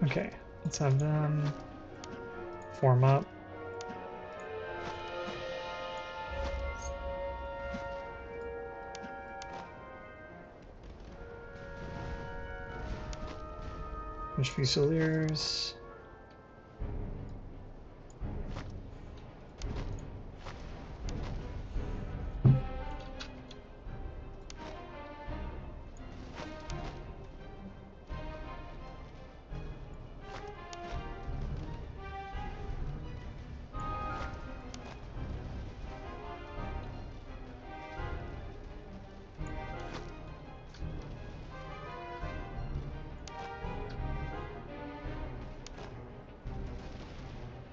Okay, let's have them form up. French Fusiliers.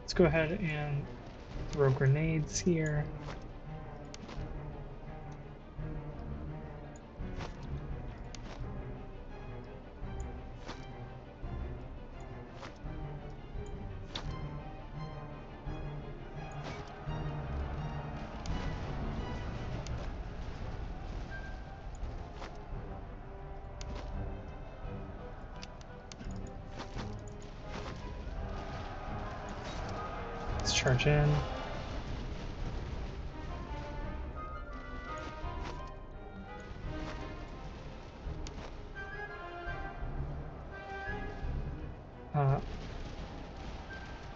Let's go ahead and throw grenades here. charge in.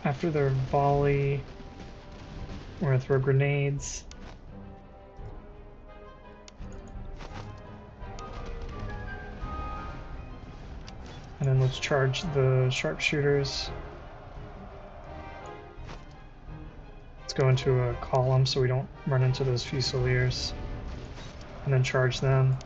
After their volley, we're gonna throw grenades. And then let's charge the sharpshooters. Let's go into a column so we don't run into those fusiliers. And then charge them.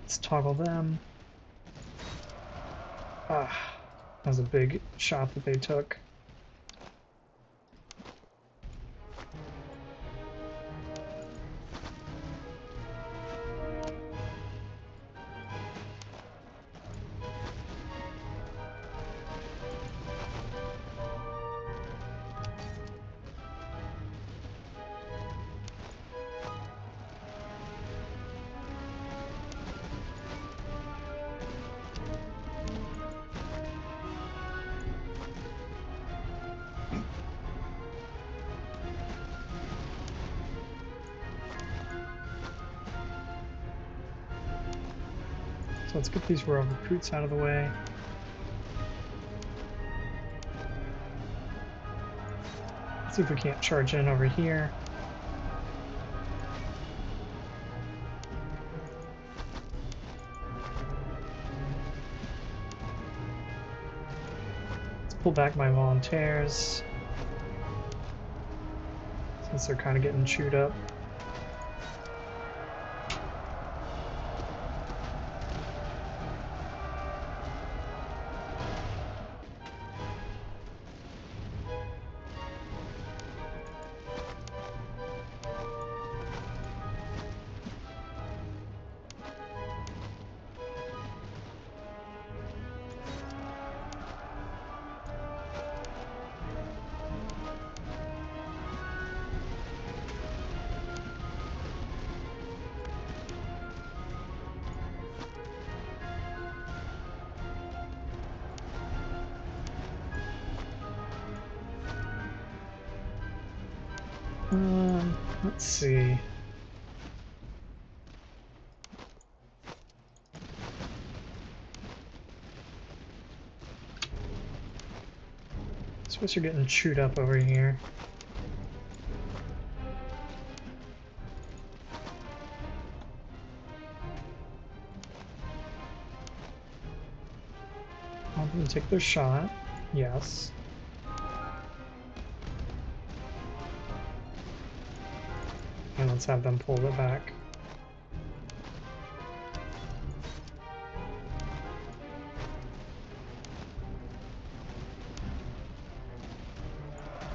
Let's toggle them. Ah, that was a big shot that they took. So let's get these royal recruits out of the way. Let's see if we can't charge in over here. Let's pull back my volunteers, since they're kind of getting chewed up. Let's see. Swiss are getting chewed up over here. I'll let them take their shot. Yes. And let's have them pull it back.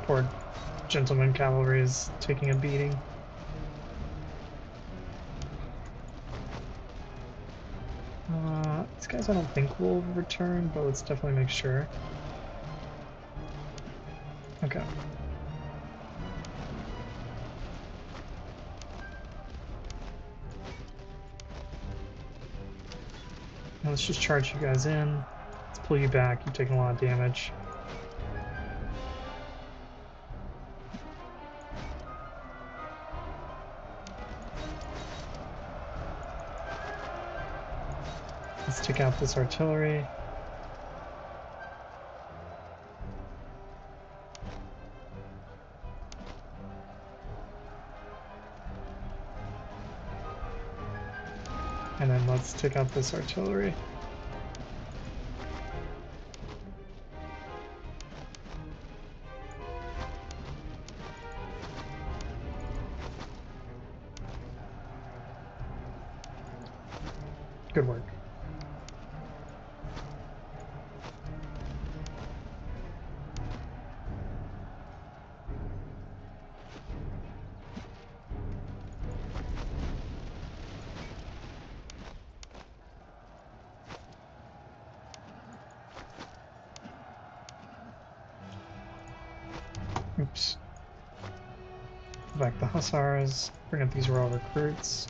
Poor gentleman cavalry is taking a beating. These guys I don't think will return, but let's definitely make sure. Okay. Now let's just charge you guys in. Let's pull you back. You're taking a lot of damage. Let's take out this artillery. And then let's take out this artillery. Good work. Oops. Pull back the hussars. Bring up these raw recruits.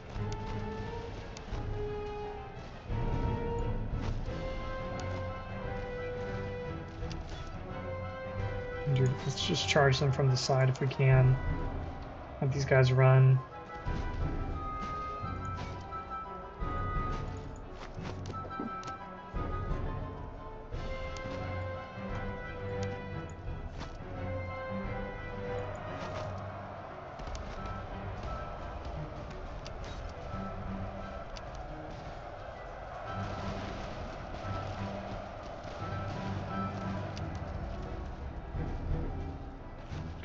Dude, let's just charge them from the side if we can. Have these guys run.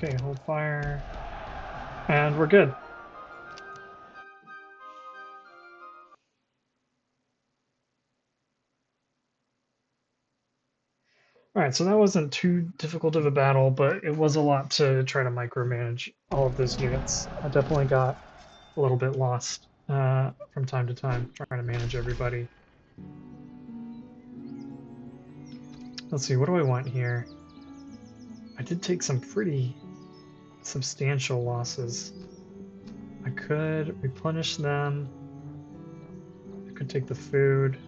Okay, hold fire. And we're good. Alright, so that wasn't too difficult of a battle, but it was a lot to try to micromanage all of those units. I definitely got a little bit lost from time to time trying to manage everybody. Let's see, what do I want here? I did take some pretty substantial losses. I could replenish them. I could take the food.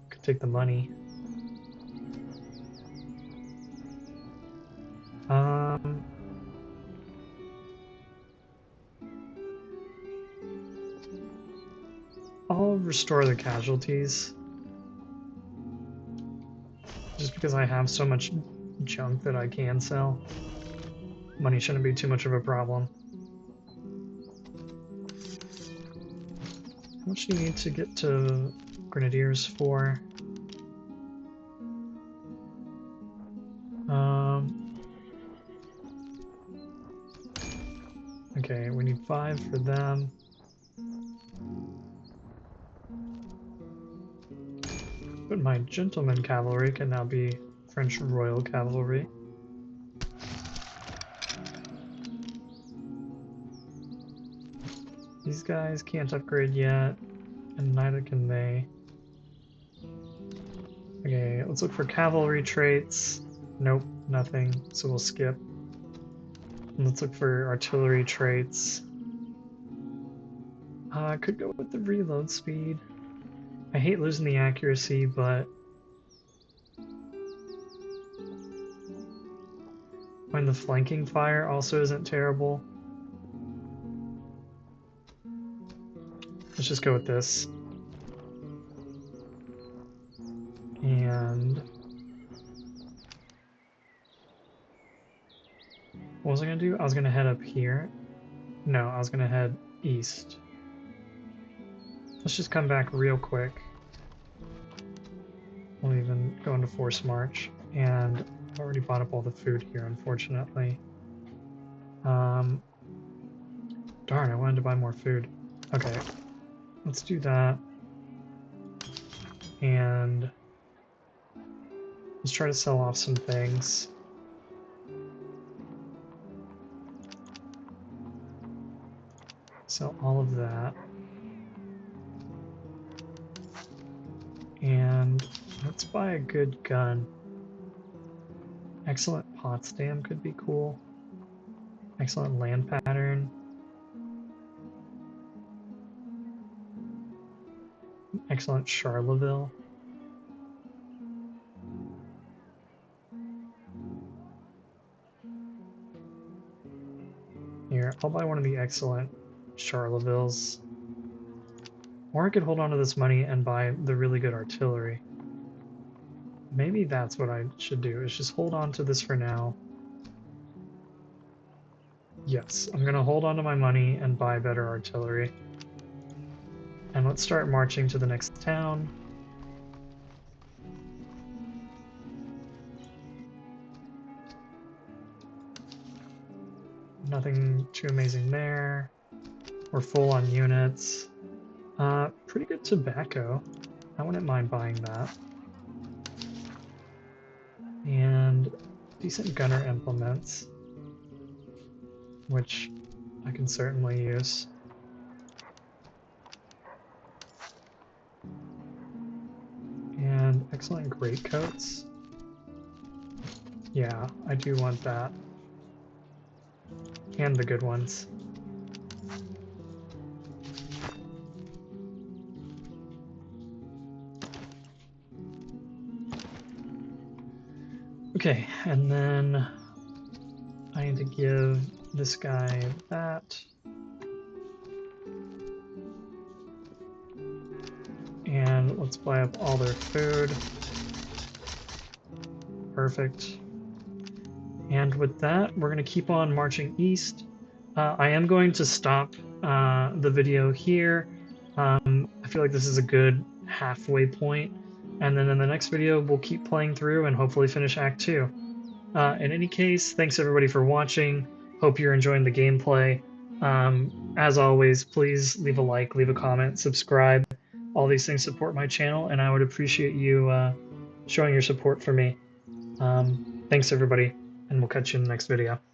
I could take the money. I'll restore the casualties. Just because I have so much junk that I can sell. Money shouldn't be too much of a problem. How much do you need to get to Grenadiers for? Okay, we need 5 for them. But my gentleman cavalry can now be French Royal Cavalry. These guys can't upgrade yet, and neither can they. Okay, let's look for cavalry traits. Nope, nothing, so we'll skip. And let's look for artillery traits. I could go with the reload speed. I hate losing the accuracy, but when the flanking fire also isn't terrible. Let's just go with this. And what was I gonna do? I was gonna head up here. No, I was gonna head east. Let's just come back real quick. We'll even go into force march. And I've already bought up all the food here, unfortunately. Darn, I wanted to buy more food. Okay, let's do that. And let's try to sell off some things. Sell all of that. And let's buy a good gun. Excellent Potsdam could be cool. Excellent land pattern. Excellent Charleville. Here, I'll buy one of the excellent Charlevilles. Or I could hold on to this money and buy the really good artillery. Maybe that's what I should do, is just hold on to this for now. Yes, I'm gonna hold on to my money and buy better artillery. And let's start marching to the next town. Nothing too amazing there. We're full on units. Pretty good tobacco. I wouldn't mind buying that. And decent gunner implements, which I can certainly use. And excellent greatcoats. Yeah, I do want that. and the good ones. Okay, and then I need to give this guy that. And let's buy up all their food. Perfect. And with that, we're going to keep on marching east. I am going to stop the video here. I feel like this is a good halfway point. And then in the next video, we'll keep playing through and hopefully finish Act 2. In any case, thanks everybody for watching. Hope you're enjoying the gameplay. As always, please leave a like, leave a comment, subscribe. All these things support my channel, and I would appreciate you showing your support for me. Thanks everybody, and we'll catch you in the next video.